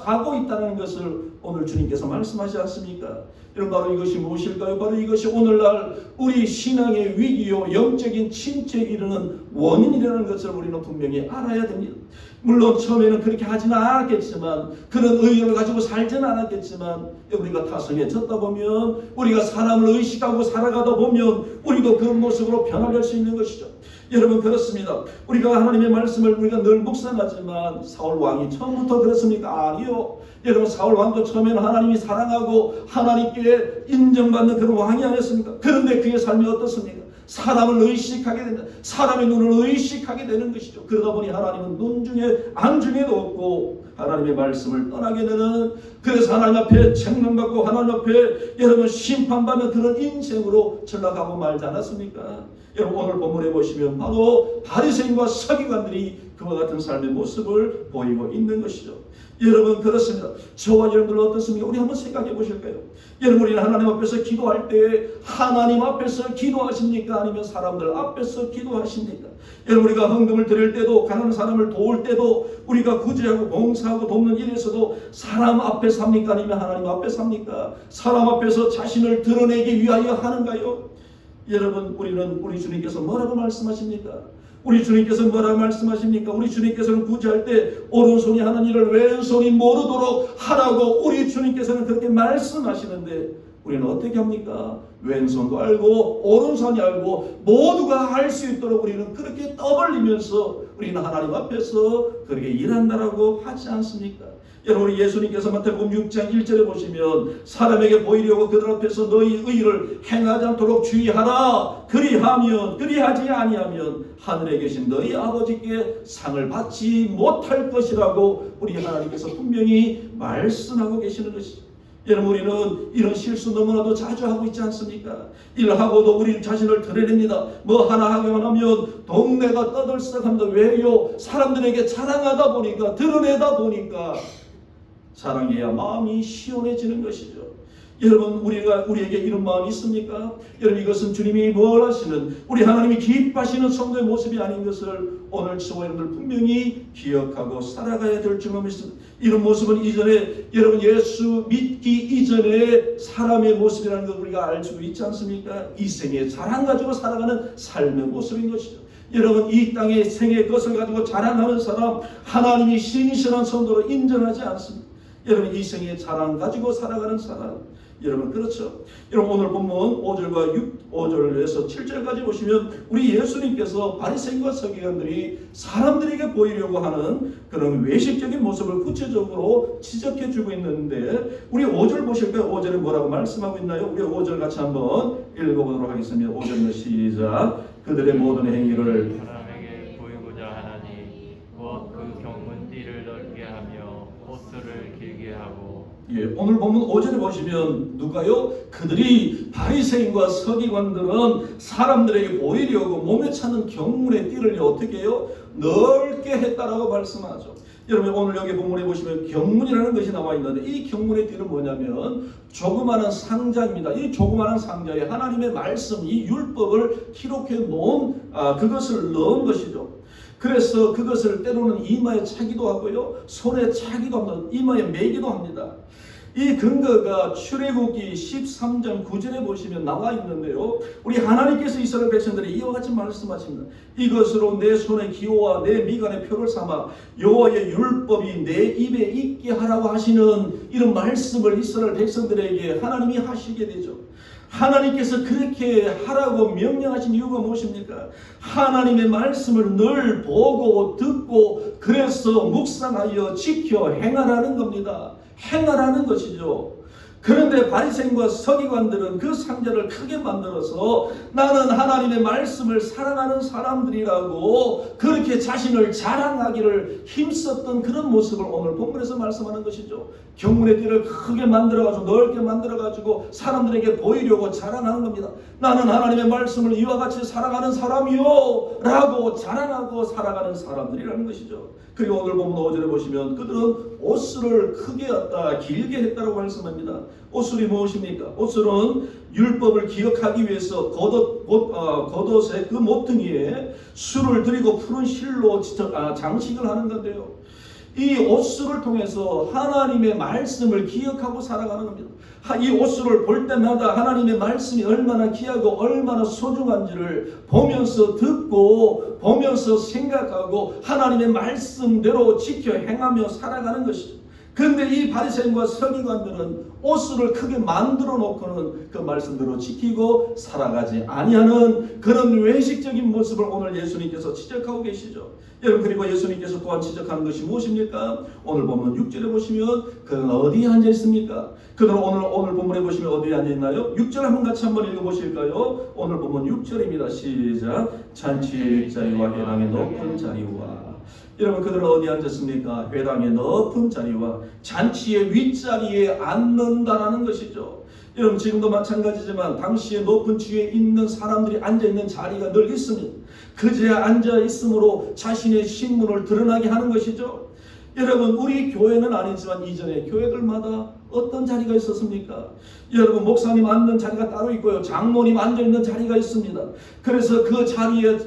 가고 있다는 것을 오늘 주님께서 말씀하지 않습니까? 여러분, 바로 이것이 무엇일까요? 바로 이것이 오늘날 우리 신앙의 위기요 영적인 침체에 이르는 원인이라는 것을 우리는 분명히 알아야 됩니다. 물론 처음에는 그렇게 하지는 않았겠지만, 그런 의욕을 가지고 살지는 않았겠지만, 우리가 타성해졌다 보면, 우리가 사람을 의식하고 살아가다 보면 우리도 그런 모습으로 변화될 수 있는 것이죠. 여러분, 그렇습니다. 우리가 하나님의 말씀을 우리가 늘 묵상하지만 사울 왕이 처음부터 그렇습니까? 아니요. 여러분, 사울 왕도 처음에는 하나님이 사랑하고 하나님께 인정받는 그런 왕이 아니었습니까? 그런데 그의 삶이 어떻습니까? 사람을 의식하게 된다. 사람의 눈을 의식하게 되는 것이죠. 그러다 보니 하나님은 눈 중에 안 중에도 없고 하나님의 말씀을 떠나게 되는, 그래서 하나님 앞에 책망받고 하나님 앞에 여러분 심판받는 그런 인생으로 전락하고 말지 않았습니까? 여러분 오늘 본문에 보시면 바로 바리새인과 서기관들이 그와 같은 삶의 모습을 보이고 있는 것이죠. 여러분 그렇습니다. 저와 여러분들 어떻습니까? 우리 한번 생각해 보실까요? 여러분 우리는 하나님 앞에서 기도할 때 하나님 앞에서 기도하십니까? 아니면 사람들 앞에서 기도하십니까? 여러분 우리가 헌금을 드릴 때도, 가난한 사람을 도울 때도, 우리가 구제하고 봉사하고 돕는 일에서도 사람 앞에 삽니까? 아니면 하나님 앞에 삽니까? 사람 앞에서 자신을 드러내기 위하여 하는가요? 여러분 우리는 우리 주님께서 뭐라고 말씀하십니까? 우리 주님께서 뭐라고 말씀하십니까? 우리 주님께서는 구제할 때 오른손이 하는 일을 왼손이 모르도록 하라고 우리 주님께서는 그렇게 말씀하시는데 우리는 어떻게 합니까? 왼손도 알고 오른손이 알고 모두가 할 수 있도록 우리는 그렇게 떠벌리면서 우리는 하나님 앞에서 그렇게 일한다라고 하지 않습니까? 여러분 우리 예수님께서 마태복음 6장 1절에 보시면 사람에게 보이려고 그들 앞에서 너희 의를 행하지 않도록 주의하라. 그리하지 아니하면 하늘에 계신 너희 아버지께 상을 받지 못할 것이라고 우리 하나님께서 분명히 말씀하고 계시는 것이죠. 여러분 우리는 이런 실수 너무나도 자주 하고 있지 않습니까? 일하고도 우리 자신을 드러냅니다. 뭐 하나 하기만 하면 동네가 떠들썩합니다. 왜요? 사람들에게 자랑하다 보니까, 드러내다 보니까 자랑해야 마음이 시원해지는 것이죠. 여러분 우리에게 이런 마음이 있습니까? 여러분 이것은 주님이 뭘 하시는, 우리 하나님이 기뻐하시는 성도의 모습이 아닌 것을 오늘 저와 여러분들 분명히 기억하고 살아가야 될 줄 믿습니다. 이런 모습은 이전에 여러분 예수 믿기 이전에 사람의 모습이라는 걸 우리가 알 수 있지 않습니까? 이 생의 자랑 가지고 살아가는 삶의 모습인 것이죠. 여러분 이 땅의 생의 것을 가지고 자랑하는 사람 하나님이 신실한 성도로 인정하지 않습니다. 여러분 이 생의 자랑 가지고 살아가는 사람, 여러분 그렇죠? 여러분 오늘 본문 5절에서 7절까지 보시면 우리 예수님께서 바리새인과 서기관들이 사람들에게 보이려고 하는 그런 외식적인 모습을 구체적으로 지적해 주고 있는데 우리 5절 보실까요? 5절에 뭐라고 말씀하고 있나요? 우리 5절 같이 한번 읽어보도록 하겠습니다. 5절로 시작. 그들의 모든 행위를 사람에게 보이고자 하나니 곧 그 경문띠를 넓게 하며 옷들을 길게 하고. 예, 오늘 본문 5절에 보시면 누가요? 그들이 바리새인과 서기관들은 사람들에게 보이려고 몸에 차는 경문의 띠를 어떻게 해요? 넓게 했다라고 말씀하죠. 여러분 오늘 여기 본문에 보시면 경문이라는 것이 나와 있는데 이 경문의 띠는 뭐냐면 조그마한 상자입니다. 이 조그마한 상자에 하나님의 말씀, 이 율법을 기록해 놓은 그것을 넣은 것이죠. 그래서 그것을 때로는 이마에 차기도 하고요, 손에 차기도 합니다. 이마에 매기도 합니다. 이 근거가 출애굽기 13장 9절에 보시면 나와 있는데요, 우리 하나님께서 이스라엘 백성들이 이와 같이 말씀하십니다. 이것으로 내 손의 기호와 내 미간의 표를 삼아 여호와의 율법이 내 입에 있게 하라고 하시는 이런 말씀을 이스라엘 백성들에게 하나님이 하시게 되죠. 하나님께서 그렇게 하라고 명령하신 이유가 무엇입니까? 하나님의 말씀을 늘 보고 듣고 그래서 묵상하여 지켜 행하라는 겁니다. 행하라는 것이죠. 그런데 바리새인과 서기관들은 그 상자를 크게 만들어서 나는 하나님의 말씀을 사랑하는 사람들이라고 그렇게 자신을 자랑하기를 힘썼던 그런 모습을 오늘 본문에서 말씀하는 것이죠. 경문의 띠를 크게 만들어가지고 넓게 만들어가지고 사람들에게 보이려고 자랑하는 겁니다. 나는 하나님의 말씀을 이와 같이 사랑하는 사람이요 라고 자랑하고 살아가는 사람들이라는 것이죠. 그리고 오늘 본문 5절에 보시면 그들은 옷을 크게 했다, 길게 했다고 말씀합니다. 옷술이 무엇입니까? 옷술은 율법을 기억하기 위해서 겉옷의 그 모퉁이에 술을 들이고 푸른 실로 장식을 하는 건데요, 이 옷술을 통해서 하나님의 말씀을 기억하고 살아가는 겁니다. 이 옷술을 볼 때마다 하나님의 말씀이 얼마나 귀하고 얼마나 소중한지를 보면서 듣고 보면서 생각하고 하나님의 말씀대로 지켜 행하며 살아가는 것이죠. 그런데 이 바리새인과 서기관들은 옷을 크게 만들어 놓고는 그 말씀대로 지키고 살아가지 아니하는 그런 외식적인 모습을 오늘 예수님께서 지적하고 계시죠. 여러분, 그리고 예수님께서 또한 지적하는 것이 무엇입니까? 오늘 보면 6절에 보시면 그는 어디에 앉아 있습니까? 그는 오늘 본문에 보시면 어디에 앉아 있나요? 6절 한번 읽어보실까요? 오늘 보면 6절입니다. 시작. 잔치의 윗자리와 회당의 높은 자리와. 여러분, 그들은 어디에 앉았습니까? 회당의 높은 자리와 잔치의 윗자리에 앉는다라는 것이죠. 여러분, 지금도 마찬가지지만 당시에 높은 지위에 있는 사람들이 앉아있는 자리가 늘 있습니다. 그제야 앉아있으므로 자신의 신분을 드러나게 하는 것이죠. 여러분, 우리 교회는 아니지만 이전에 교회들마다 어떤 자리가 있었습니까? 여러분, 목사님 앉는 자리가 따로 있고요, 장로님 앉아있는 자리가 있습니다. 그래서 그 자리에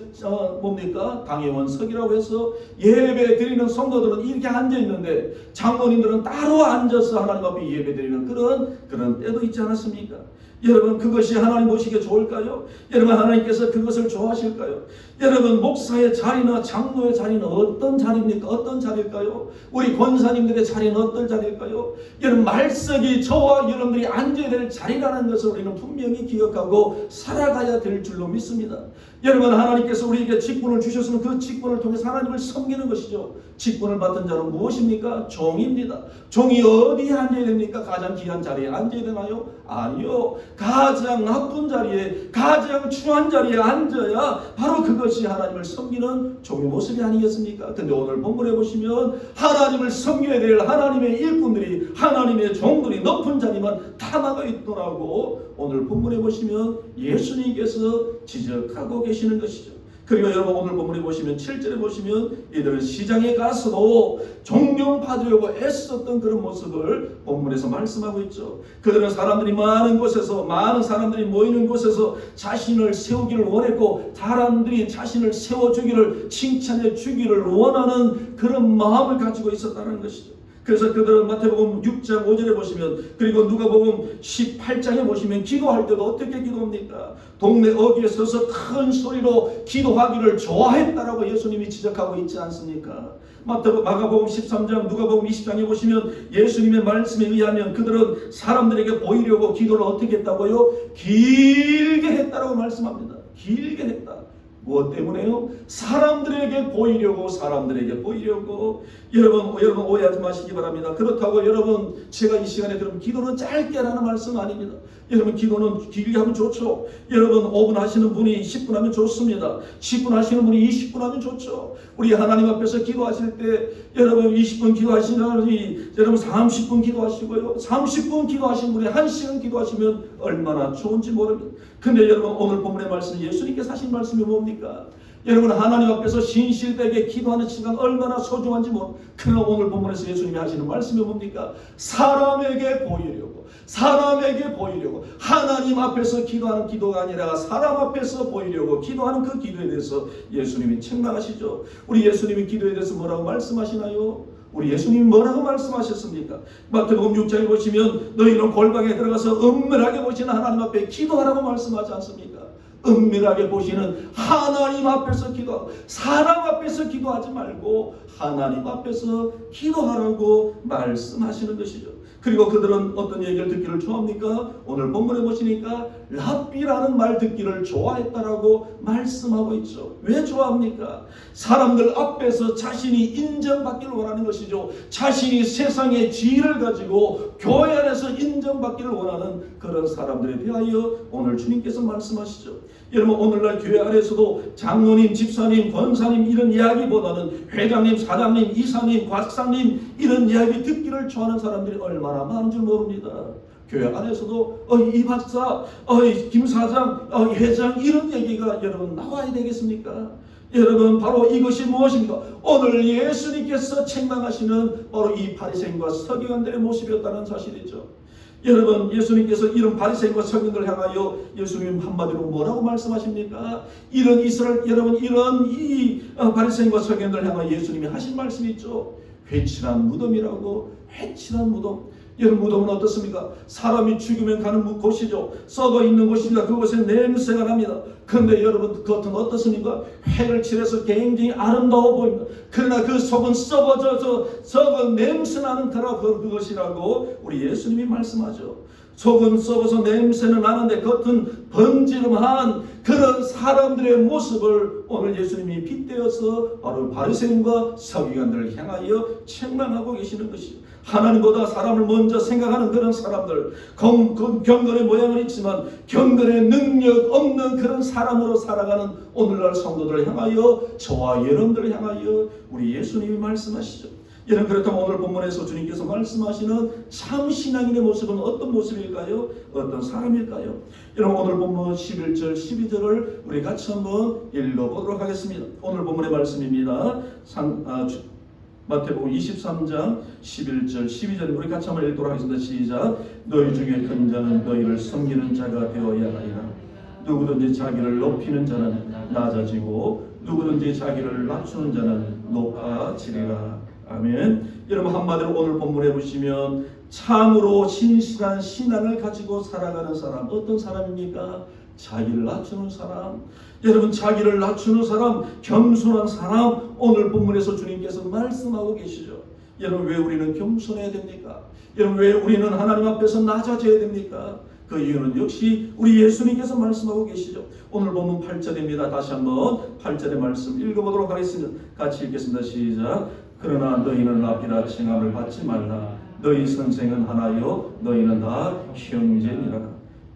뭡니까? 당회원석이라고 해서 예배 드리는 성도들은 이렇게 앉아있는데 장로님들은 따로 앉아서 하나님 앞에 예배 드리는 그런 때도 있지 않았습니까? 여러분, 그것이 하나님 보시기에 좋을까요? 여러분, 하나님께서 그것을 좋아하실까요? 여러분, 목사의 자리나 장로의 자리는 어떤 자리입니까? 어떤 자리일까요? 우리 권사님들의 자리는 어떤 자리일까요? 여러분, 말석이 저와 여러분들이 앉아야 될 자리라는 것을 우리는 분명히 기억하고 살아가야 될 줄로 믿습니다. 여러분, 하나님께서 우리에게 직분을 주셨으면 그 직분을 통해서 하나님을 섬기는 것이죠. 직분을 맡은 자는 무엇입니까? 종입니다. 종이 어디에 앉아야 됩니까? 가장 귀한 자리에 앉아야 되나요? 아니요. 가장 나쁜 자리에, 가장 추한 자리에 앉아야 바로 그것이 하나님을 섬기는 종의 모습이 아니겠습니까? 근데 오늘 본문에 보시면 하나님을 섬겨야 될 하나님의 일꾼들이, 하나님의 종들이 높은 자리만 다 나가 있더라고 오늘 본문에 보시면 예수님께서 지적하고 계시는 것이죠. 그리고 여러분, 오늘 본문에 보시면 7절에 보시면 이들은 시장에 가서도 존경받으려고 애썼던 그런 모습을 본문에서 말씀하고 있죠. 그들은 사람들이 많은 곳에서, 많은 사람들이 모이는 곳에서 자신을 세우기를 원했고 사람들이 자신을 세워주기를, 칭찬해 주기를 원하는 그런 마음을 가지고 있었다는 것이죠. 그래서 그들은 마태복음 6장 5절에 보시면, 그리고 누가복음 18장에 보시면 기도할 때도 어떻게 기도합니까? 동네 어귀에 서서 큰 소리로 기도하기를 좋아했다라고 예수님이 지적하고 있지 않습니까? 마가복음 13장, 누가복음 20장에 보시면 예수님의 말씀에 의하면 그들은 사람들에게 보이려고 기도를 어떻게 했다고요? 길게 했다라고 말씀합니다. 길게 했다. 무엇 때문에요? 사람들에게 보이려고, 사람들에게 보이려고. 여러분 오해하지 마시기 바랍니다. 그렇다고 여러분, 제가 이 시간에 그럼 기도는 짧게 하라는 말씀 아닙니다. 여러분, 기도는 길게 하면 좋죠. 여러분, 5분 하시는 분이 10분 하면 좋습니다. 10분 하시는 분이 20분 하면 좋죠. 우리 하나님 앞에서 기도하실 때 여러분 20분 기도하시느니 여러분 30분 기도하시고요, 30분 기도하신 분이 1시간 기도하시면 얼마나 좋은지 모릅니다. 근데 여러분, 오늘 본문의 말씀, 예수님께서 하신 말씀이 뭡니까? 여러분, 하나님 앞에서 신실되게 기도하는 시간 얼마나 소중한지 그러나 오늘 본문에서 예수님이 하시는 말씀이 뭡니까? 사람에게 보이려고, 사람에게 보이려고, 하나님 앞에서 기도하는 기도가 아니라 사람 앞에서 보이려고 기도하는 그 기도에 대해서 예수님이 책망하시죠. 우리 예수님이 기도에 대해서 뭐라고 말씀하시나요? 우리 예수님이 뭐라고 말씀하셨습니까? 마태복음 6장에 보시면 너희는 골방에 들어가서 은밀하게 보시는 하나님 앞에 기도하라고 말씀하지 않습니까? 은밀하게 보시는 하나님 앞에서 기도하고, 사람 앞에서 기도하지 말고 하나님 앞에서 기도하라고 말씀하시는 것이죠. 그리고 그들은 어떤 얘기를 듣기를 좋아합니까? 오늘 본문에 보시니까 랍비라는 말 듣기를 좋아했다라고 말씀하고 있죠. 왜 좋아합니까? 사람들 앞에서 자신이 인정받기를 원하는 것이죠. 자신이 세상의 지위를 가지고 교회 안에서 인정받기를 원하는 그런 사람들에 대하여 오늘 주님께서 말씀하시죠. 여러분, 오늘날 교회 안에서도 장로님, 집사님, 권사님 이런 이야기보다는 회장님, 사장님, 이사님, 곽사님 이런 이야기 듣기를 좋아하는 사람들이 얼마나 많은 줄 모릅니다. 교회 안에서도 이 박사, 김 사장, 회장 이런 얘기가 여러분 나와야 되겠습니까? 여러분, 바로 이것이 무엇입니까? 오늘 예수님께서 책망하시는 바로 이 바리새인과 서기관들의 모습이었다는 사실이죠. 여러분, 예수님께서 이런 바리새인과 서기관들을 향하여 예수님 한마디로 뭐라고 말씀하십니까? 이런 이 바리새인과 서기관들을 향하여 예수님이 하신 말씀이 있죠. 회칠한 무덤이라고. 회칠한 무덤. 여러분 무덤은 어떻습니까? 사람이 죽으면 가는 곳이죠. 썩어 있는 곳입니다. 그곳에 냄새가 납니다. 그런데 여러분 겉은 어떻습니까? 해를 칠해서 굉장히 아름다워 보입니다. 그러나 그 속은 썩어져서 썩은 냄새나는 그것이라고 우리 예수님이 말씀하죠. 속은 썩어서 냄새는 나는데 겉은 번지름한 그런 사람들의 모습을 오늘 예수님이 빗대어서 바로 바리새인과 서기관들을 향하여 책망하고 계시는 것이죠. 하나님보다 사람을 먼저 생각하는 그런 사람들, 경건의 모양은 있지만 경건의 능력 없는 그런 사람으로 살아가는 오늘날 성도들을 향하여, 저와 여러분들을 향하여 우리 예수님이 말씀하시죠. 여러분, 그렇다면 오늘 본문에서 주님께서 말씀하시는 참 신앙인의 모습은 어떤 모습일까요? 어떤 사람일까요? 여러분, 오늘 본문 11절 12절을 우리 같이 한번 읽어보도록 하겠습니다. 오늘 본문의 말씀입니다. 마태복음 23장 11절 12절 우리 같이 한번 읽도록 하겠습니다. 시작. 너희 중에 큰 자는 너희를 섬기는 자가 되어야 하리라. 누구든지 자기를 높이는 자는 낮아지고 누구든지 자기를 낮추는 자는 높아지리라. 아멘. 여러분, 한마디로 오늘 본문에 보시면 참으로 신실한 신앙을 가지고 살아가는 사람, 어떤 사람입니까? 자기를 낮추는 사람. 여러분, 자기를 낮추는 사람, 겸손한 사람, 오늘 본문에서 주님께서 말씀하고 계시죠. 여러분, 왜 우리는 겸손해야 됩니까? 여러분, 왜 우리는 하나님 앞에서 낮아져야 됩니까? 그 이유는 역시 우리 예수님께서 말씀하고 계시죠. 오늘 본문 8절입니다. 다시 한번 8절의 말씀 읽어보도록 하겠습니다. 같이 읽겠습니다. 시작. 그러나 너희는 라비라 칭함을 받지 말라. 너희 선생은 하나요 너희는 다 형제니라.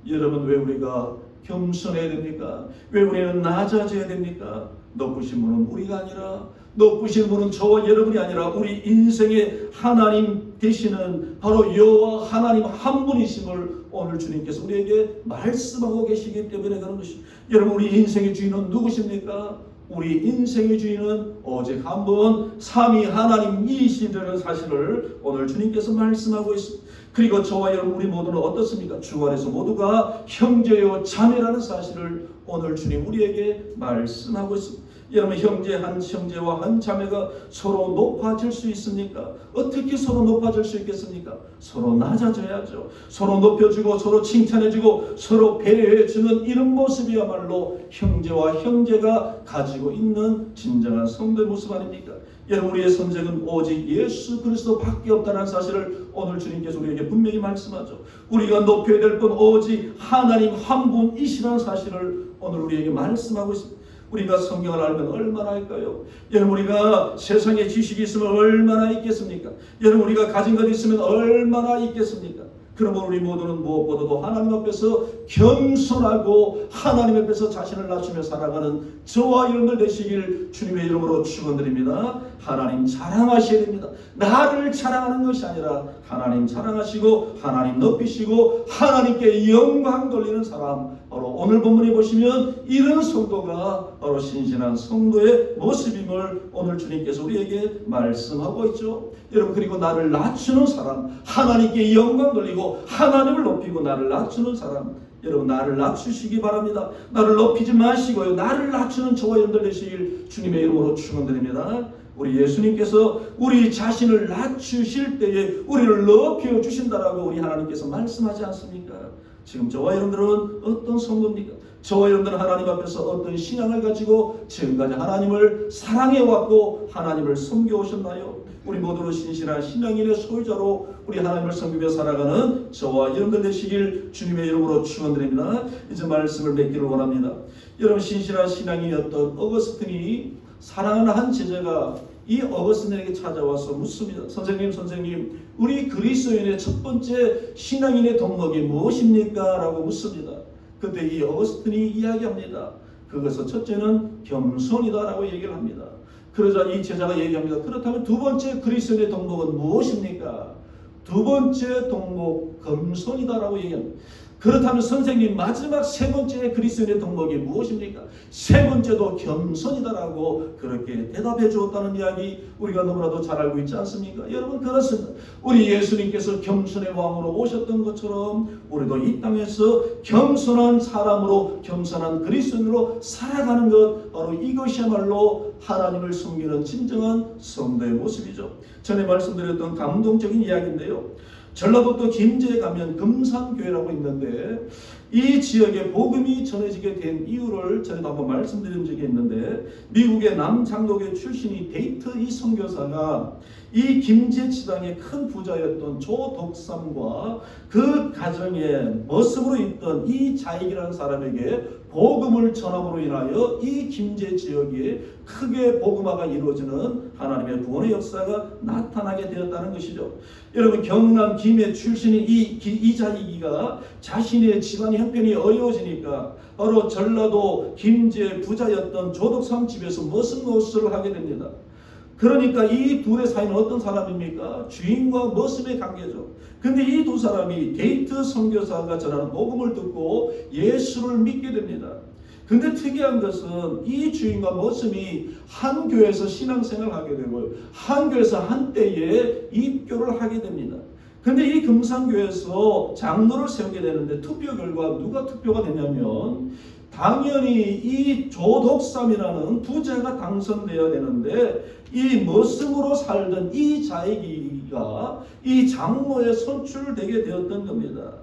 여러분, 왜 우리가 겸손해야 됩니까? 왜 우리는 낮아져야 됩니까? 높으신 분은 우리가 아니라, 높으신 분은 저와 여러분이 아니라 우리 인생의 하나님 되시는 바로 여호와 하나님 한 분이심을 오늘 주님께서 우리에게 말씀하고 계시기 때문에 그런 것입니다. 여러분, 우리 인생의 주인은 누구십니까? 우리 인생의 주인은 오직 한 분 삼위 하나님이시라는 사실을 오늘 주님께서 말씀하고 있습니다. 그리고 저와 여러분 우리 모두는 어떻습니까? 주 안에서 모두가 형제요 자매라는 사실을 오늘 주님 우리에게 말씀하고 있습니다. 여러분, 형제와 한 자매가 서로 높아질 수 있습니까? 어떻게 서로 높아질 수 있겠습니까? 서로 낮아져야죠. 서로 높여주고 서로 칭찬해주고 서로 배려해주는 이런 모습이야말로 형제와 형제가 가지고 있는 진정한 성도의 모습 아닙니까? 여러분, 우리의 선생은 오직 예수 그리스도밖에 없다는 사실을 오늘 주님께서 우리에게 분명히 말씀하죠. 우리가 높여야 될 분 오직 하나님 한 분이시라는 사실을 오늘 우리에게 말씀하고 있습니다. 우리가 성경을 알면 얼마나 할까요? 여러분, 우리가 세상에 지식이 있으면 얼마나 있겠습니까? 여러분, 우리가 가진 것 있으면 얼마나 있겠습니까? 그러면 우리 모두는 무엇보다도 하나님 앞에서 겸손하고 하나님 앞에서 자신을 낮추며 살아가는 저와 여러분들 되시길 주님의 이름으로 축원드립니다. 하나님 자랑하셔야 됩니다. 나를 자랑하는 것이 아니라 하나님 자랑하시고 하나님 높이시고 하나님께 영광 돌리는 사람, 바로 오늘 본문에 보시면 이런 성도가 바로 신실한 성도의 모습임을 오늘 주님께서 우리에게 말씀하고 있죠. 여러분, 그리고 나를 낮추는 사람, 하나님께 영광 돌리고 하나님을 높이고 나를 낮추는 사람, 여러분, 나를 낮추시기 바랍니다. 나를 높이지 마시고요, 나를 낮추는 저와 여러분들 되시길 주님의 이름으로 축원드립니다. 우리 예수님께서 우리 자신을 낮추실 때에 우리를 높여주신다라고 우리 하나님께서 말씀하지 않습니까? 지금 저와 여러분들은 어떤 성도입니까? 저와 여러분들은 하나님 앞에서 어떤 신앙을 가지고 지금까지 하나님을 사랑해왔고 하나님을 섬겨오셨나요? 우리 모두는 신실한 신앙인의 소유자로 우리 하나님을 섬기며 살아가는 저와 여러분들 되시길 주님의 이름으로 축원드립니다. 이제 말씀을 맺기를 원합니다. 여러분, 신실한 신앙인이었던 어거스틴이 사랑하는 한 제자가 이 어거스틴에게 찾아와서 묻습니다. 선생님, 우리 그리스도인의 첫 번째 신앙인의 덕목이 무엇입니까? 라고 묻습니다. 그때 이 어거스틴이 이야기합니다. 그것은 첫째는 겸손이다 라고 얘기를 합니다. 그러자 이 제자가 얘기합니다. 그렇다면 두 번째 그리스도인의 덕목은 무엇입니까? 두 번째 덕목 겸손이다 라고 얘기합니다. 그렇다면 선생님, 마지막 세 번째 그리스도인의 덕목이 무엇입니까? 세 번째도 겸손이다라고 그렇게 대답해 주었다는 이야기 우리가 너무나도 잘 알고 있지 않습니까? 여러분, 그렇습니다. 우리 예수님께서 겸손의 왕으로 오셨던 것처럼 우리도 이 땅에서 겸손한 사람으로, 겸손한 그리스도인으로 살아가는 것, 바로 이것이야말로 하나님을 섬기는 진정한 성도의 모습이죠. 전에 말씀드렸던 감동적인 이야기인데요. 전라북도 김제에 가면 금산교회라고 있는데 이 지역에 복음이 전해지게 된 이유를 전에도 한번 말씀드린 적이 있는데 미국의 남장로교 출신이 데이트 이 선교사가 이 김제 지방의 큰 부자였던 조덕삼과 그 가정에 머슴으로 있던 이 자익이라는 사람에게 복음을 전함으로 인하여 이 김제 지역에 크게 복음화가 이루어지는 하나님의 구원의 역사가 나타나게 되었다는 것이죠. 여러분 경남 김해 출신인 이 자익이가 자신의 집안 형편이 어려워지니까 바로 전라도 김제 부자였던 조덕삼 집에서 머슴 노릇을 하게 됩니다. 그러니까 이 둘의 사이는 어떤 사람입니까? 주인과 머슴의 관계죠. 근데 이 두 사람이 데이트 선교사가 전하는 복음을 듣고 예수를 믿게 됩니다. 근데 특이한 것은 이 주인과 머슴이 한 교회에서 신앙생활을 하게 되고요. 한 교회에서 한때에 입교를 하게 됩니다. 근데 이 금산교회에서 장로를 세우게 되는데 투표 결과 누가 투표가 되냐면 당연히 이 조덕삼이라는 부자가 당선되어야 되는데 이 머슴으로 살던 이 자익이가 이 장로에 선출되게 되었던 겁니다.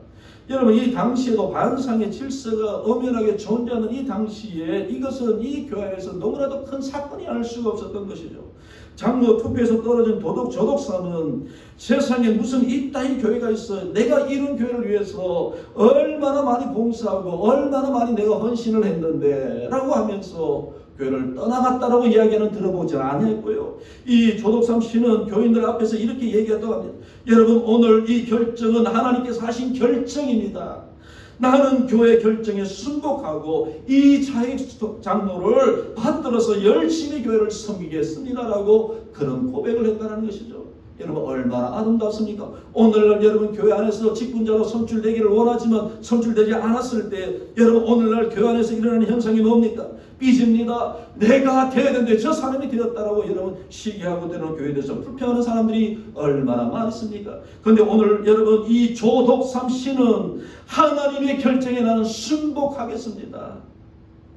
여러분 이 당시에도 반상의 질서가 엄연하게 존재하는 이 당시에 이것은 이 교회에서 너무나도 큰 사건이 아닐 수가 없었던 것이죠. 장로 투표에서 떨어진 조덕삼은 세상에 무슨 이따위 교회가 있어, 내가 이런 교회를 위해서 얼마나 많이 봉사하고 얼마나 많이 내가 헌신을 했는데 라고 하면서 교회를 떠나갔다라고 이야기는 들어보지 않았고요. 이 조덕삼 씨는 교인들 앞에서 이렇게 얘기했다고 합니다. 여러분 오늘 이 결정은 하나님께서 하신 결정입니다. 나는 교회 결정에 순복하고 이 자익 장로를 받들어서 열심히 교회를 섬기겠습니다라고 그런 고백을 했다는 것이죠. 여러분 얼마나 아름답습니까? 오늘날 여러분 교회 안에서 직분자로 선출되기를 원하지만 선출되지 않았을 때 여러분 오늘날 교회 안에서 일어나는 현상이 뭡니까? 삐집니다. 내가 되어야 되는데 저 사람이 되었다라고 여러분 시기하고 때로는 교회에 대해서 불평하는 사람들이 얼마나 많습니까? 그런데 오늘 여러분 이 조덕삼 씨는 하나님의 결정에 나는 순복하겠습니다.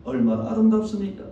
얼마나 아름답습니까?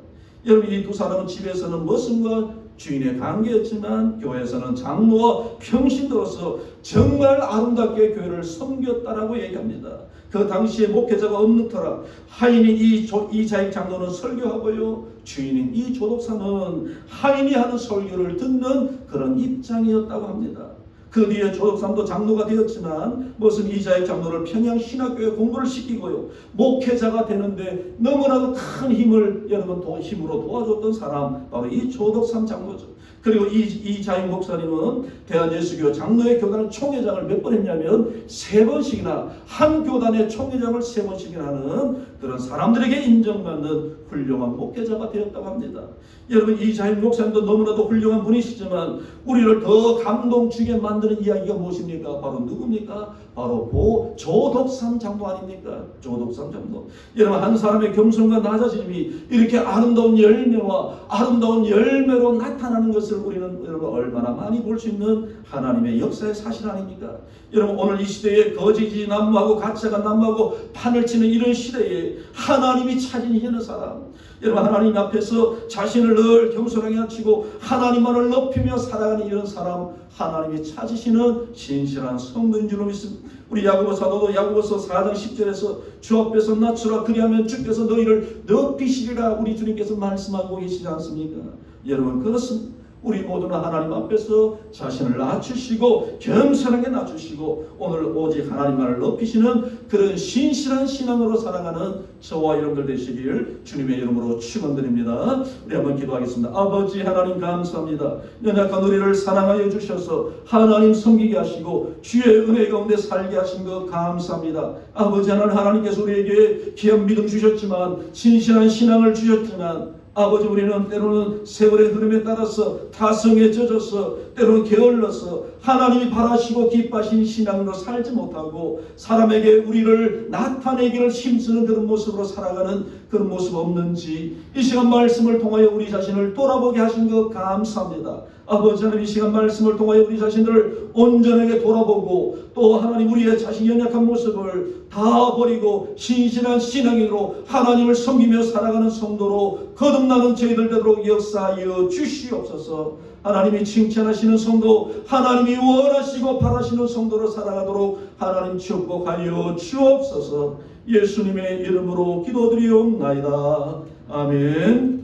여러분 이 두 사람은 집에서는 머슴과 주인의 관계였지만 교회에서는 장로와 평신도로서 정말 아름답게 교회를 섬겼다라고 얘기합니다. 그 당시에 목회자가 없는 터라 하인이 이 자익 장로는 설교하고요, 주인인 이 조덕삼은 하인이 하는 설교를 듣는 그런 입장이었다고 합니다. 그 뒤에 조덕삼도 장로가 되었지만 무슨 이자익 장로를 평양신학교에 공부를 시키고요, 목회자가 되는데 너무나도 큰 힘을 여러분 힘으로 도와줬던 사람 바로 이 조덕삼 장로죠. 그리고 이자익 목사님은 대한예수교 장로회 교단 총회장을 몇 번 했냐면 3번씩이나 한 교단의 총회장을 3번씩이나 하는 그런 사람들에게 인정받는 훌륭한 목회자가 되었다고 합니다. 여러분 이자익 목사님도 너무나도 훌륭한 분이시지만 우리를 더 감동 주게 만드는 이야기가 무엇입니까? 바로 누굽니까? 바로 조덕삼 장로 아닙니까? 조덕삼 장로. 여러분 한 사람의 겸손과 낮아짐이 이렇게 아름다운 열매와 아름다운 열매로 나타나는 것을 우리는 여러분 얼마나 많이 볼 수 있는 하나님의 역사의 사실 아닙니까? 여러분 오늘 이 시대에 거짓이 난무하고 가짜가 난무하고 판을 치는 이런 시대에 하나님이 찾은 이는 사람, 여러분 하나님 앞에서 자신을 늘 겸손하게 낮추고 하나님만을 높이며 살아가는 이런 사람 하나님이 찾으시는 신실한 성도인 줄로 믿습니다. 우리 야고보 사도도 야고보서 4장 10절에서 주 앞에서 낮추라 그리하면 주께서 너희를 높이시리라 우리 주님께서 말씀하고 계시지 않습니까? 여러분 그렇습니다. 우리 모두는 하나님 앞에서 자신을 낮추시고 겸손하게 낮추시고 오늘 오직 하나님만을 높이시는 그런 신실한 신앙으로 살아가는 저와 여러분들 되시길 주님의 이름으로 축원드립니다. 우리 한번 기도하겠습니다. 아버지 하나님 감사합니다. 연약한 우리를 사랑하여 주셔서 하나님 섬기게 하시고 주의 은혜 가운데 살게 하신 것 감사합니다. 아버지 하나님께서 우리에게 귀한 믿음 주셨지만 신실한 신앙을 주셨지만 아버지 우리는 때로는 세월의 흐름에 따라서 타성에 젖어서 때로는 게을러서 하나님이 바라시고 기뻐하신 신앙으로 살지 못하고 사람에게 우리를 나타내기를 힘쓰는 그런 모습으로 살아가는 그런 모습 없는지 이 시간 말씀을 통하여 우리 자신을 돌아보게 하신 것 감사합니다. 아버지 하나님 이 시간 말씀을 통하여 우리 자신들을 온전하게 돌아보고 또 하나님 우리의 자신 연약한 모습을 다 버리고 신실한 신앙인으로 하나님을 섬기며 살아가는 성도로 거듭나는 저희들 되도록 역사하여 주시옵소서. 하나님이 칭찬하시는 성도, 하나님이 원하시고 바라시는 성도로 살아가도록 하나님 축복하여 주옵소서. 예수님의 이름으로 기도드리옵나이다. 아멘.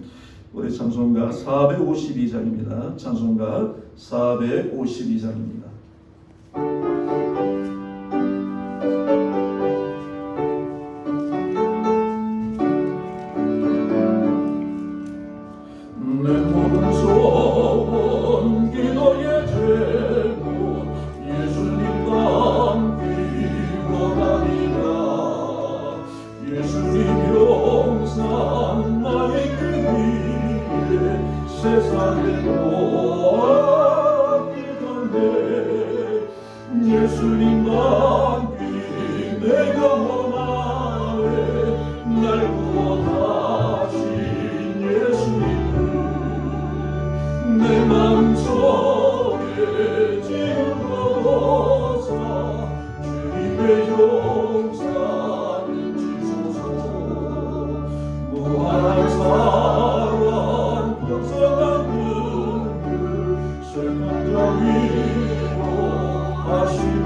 우리 찬송가 452장입니다. 찬송가 452장입니다. 내 모든 소원 기도의 제목 예수님과 함께 원하리라. 예수님 영상 나의 그 위에 세상에 놓았기던데 예수님과 함께 내가 원하네. 날 구원하신 예수님을 내 맘속에 지우고서 주님의 용서를 주소서. 무한한 사랑 풍성한 은들 슬픔과 위로하시는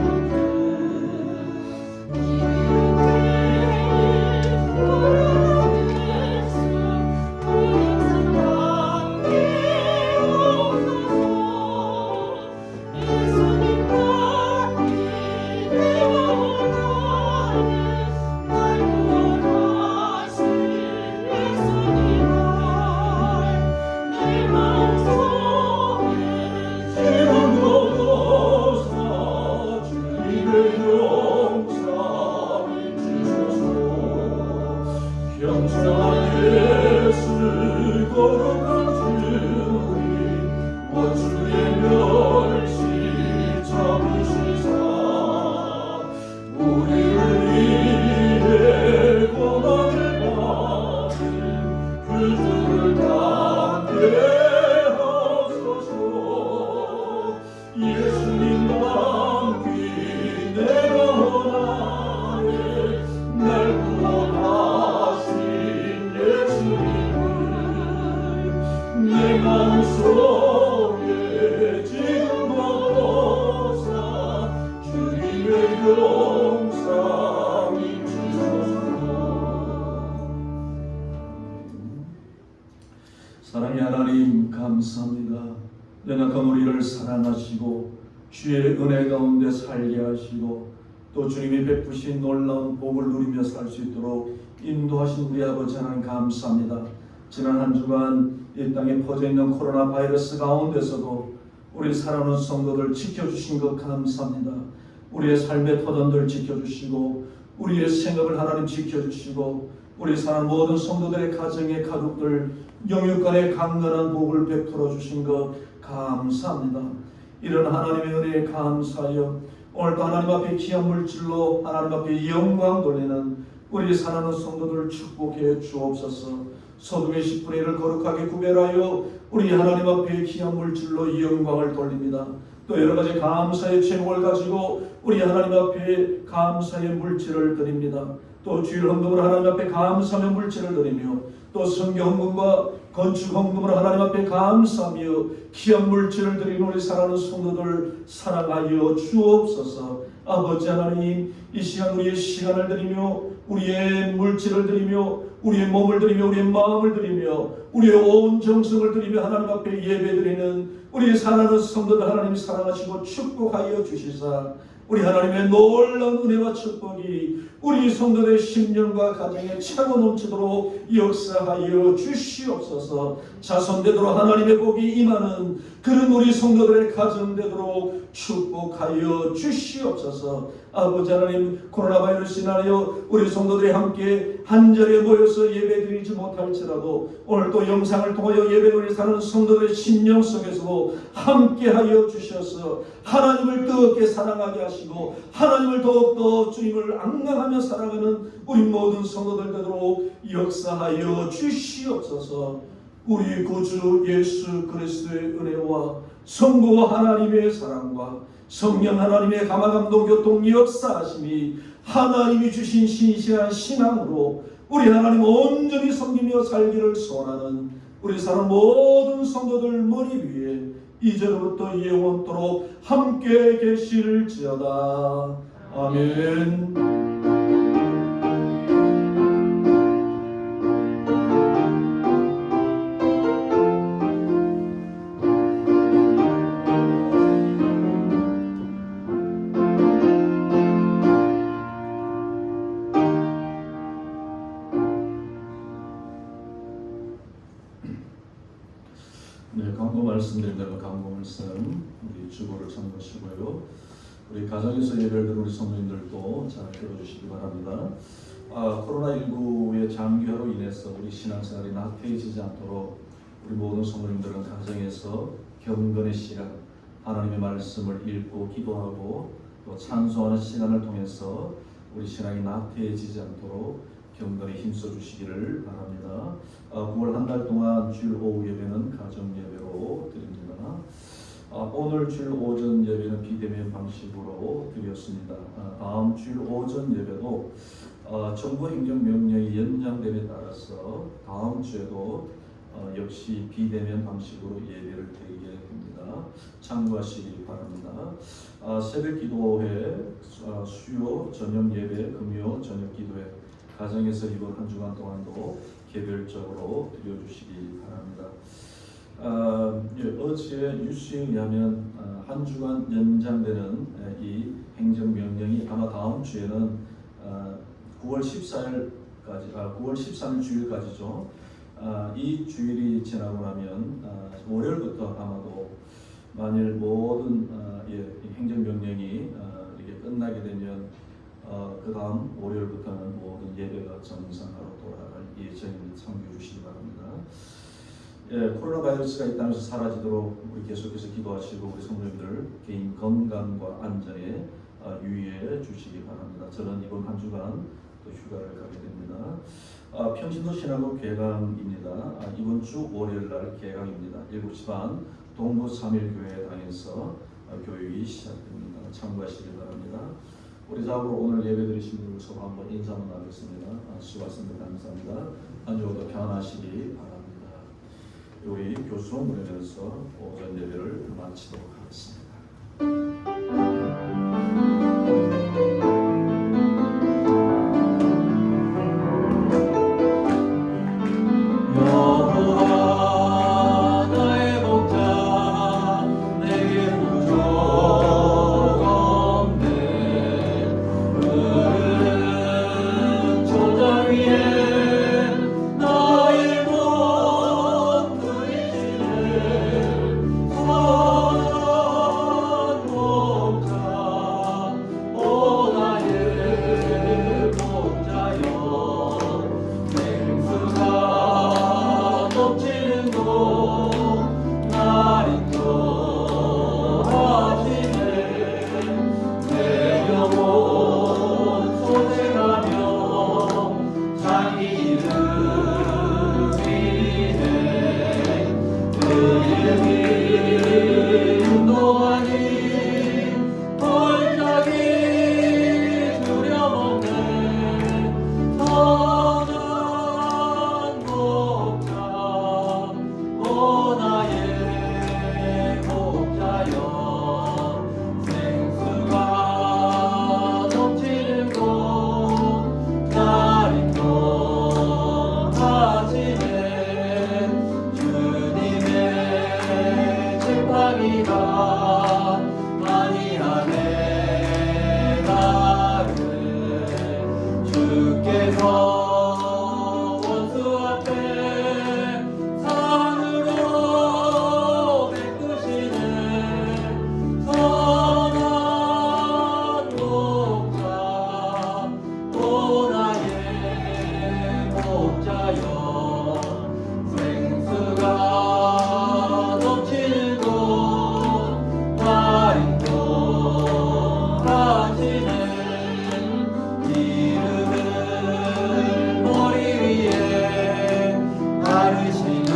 사랑의 하나님 감사합니다. 연약한 우리를 사랑하시고 주의 은혜 가운데 살게 하시고 또 주님이 베푸신 놀라운 복을 누리며 살 수 있도록 인도하신 우리 아버지 하나님 감사합니다. 지난 한 주간 이 땅에 퍼져있는 코로나 바이러스 가운데서도 우리 사랑하는 성도들 지켜주신 것 감사합니다. 우리의 삶의 터전들 지켜주시고 우리의 생업을 하나님 지켜주시고 우리 사랑하는 모든 성도들의 가정의 가족들 영육간의 강건한 복을 베풀어 주신 것 감사합니다. 이런 하나님의 은혜에 감사하여 오늘도 하나님 앞에 귀한 물질로 하나님 앞에 영광 돌리는 우리 사랑하는 성도들 축복해 주옵소서. 소금의 10분의 1을 거룩하게 구별하여 우리 하나님 앞에 귀한 물질로 영광을 돌립니다. 또 여러 가지 감사의 제목을 가지고 우리 하나님 앞에 감사의 물질을 드립니다. 또 주일 헌금으로 하나님 앞에 감사의 물질을 드리며 또 성경 헌금과 건축 헌금으로 하나님 앞에 감사하며 귀한 물질을 드리는 우리 사랑하는 성도들 사랑하여 주옵소서. 아버지 하나님 이 시간 우리의 시간을 드리며 우리의 물질을 드리며 우리의 몸을 드리며 우리의 마음을 드리며 우리의 온 정성을 드리며 하나님 앞에 예배드리는 우리 사랑하는 성도들 하나님 사랑하시고 축복하여 주시사 우리 하나님의 놀라운 은혜와 축복이 우리 성도들의 심령과 가정에 차고 넘치도록 역사하여 주시옵소서. 자손되도록 하나님의 복이 임하는 그런 우리 성도들의 가정 되도록 축복하여 주시옵소서. 아버지 하나님 코로나 바이러스 인하여 우리 성도들이 함께 한절에 모여서 예배드리지 못할지라도 오늘 또 영상을 통하여 예배를 사는 성도들의 심령 속에서도 함께하여 주셔서 하나님을 뜨겁게 사랑하게 하시고 하나님을 더욱더 주님을 앙망하며 살아가는 우리 모든 성도들 되도록 역사하여 주시옵소서. 우리 구주 예수 그리스도의 은혜와 성부 하나님의 사랑과 성령 하나님의 감화감동 교통 역사하심이 하나님이 주신 신실한 신앙으로 우리 하나님 온전히 섬기며 살기를 소원하는 우리 사랑 모든 성도들 머리 위에 이제로부터 영원토록 함께 계실지어다. 아멘. 네, 광고 말씀드린 대로 광고 말씀 우리 주보를 참고하시고요. 우리 가정에서 예배를 드는 우리 성도님들도 잘 들어주시기 바랍니다. 코로나19의 장기화로 인해서 우리 신앙생활이 나태해지지 않도록 우리 모든 성도님들은 가정에서 경건의 시간, 하나님의 말씀을 읽고 기도하고 또 찬송하는 시간을 통해서 우리 신앙이 나태해지지 않도록 경건에 힘써 주시기를 바랍니다. 9월 한 달 동안 주일 오후 예배는 가정 예배로 드립니다. 오늘 주일 오전 예배는 비대면 방식으로 드렸습니다. 다음 주일 오전 예배도 정부 행정명령이 연장됨에 따라서 다음 주에도 역시 비대면 방식으로 예배를 드리게 됩니다. 참고하시기 바랍니다. 새벽 기도회, 수요 저녁 예배, 금요 저녁 기도회 가정에서 이번 한 주간 동안도 개별적으로 드려주시기 바랍니다. 어제 뉴스에 의하면 한 주간 연장되는 이 행정명령이 아마 다음 주에는 9월 14일까지, 9월 13일 주일까지죠. 이 주일이 지나고 나면 월요일부터 아마도 만일 모든 행정명령이 이렇게 끝나게 되면 그 다음 월요일부터는 모든 예배가 정상화로 돌아갈 예정입니다. 참고해 주시기 바랍니다. 코로나 바이러스가 이 땅에서 사라지도록 우리 계속해서 기도하시고 우리 성도님들 개인 건강과 안전에 유의해 주시기 바랍니다. 저는 이번 한 주간 또 휴가를 가게 됩니다. 평신도 신학교 개강입니다. 이번 주 월요일 날 개강입니다. 7시 반 동부 3일교회당에서 교육이 시작됩니다. 참고하시기 바랍니다. 우리 자으로 오늘 예배드리신 분들 서로 한번 인사만 나누겠습니다. 수고하셨습니다. 감사합니다. 한 주도 평안하시기 바랍니다. 우리 교수 무대에서 오전 예배를 마치도록 하겠습니다. 이름을 머리 위에 바르시니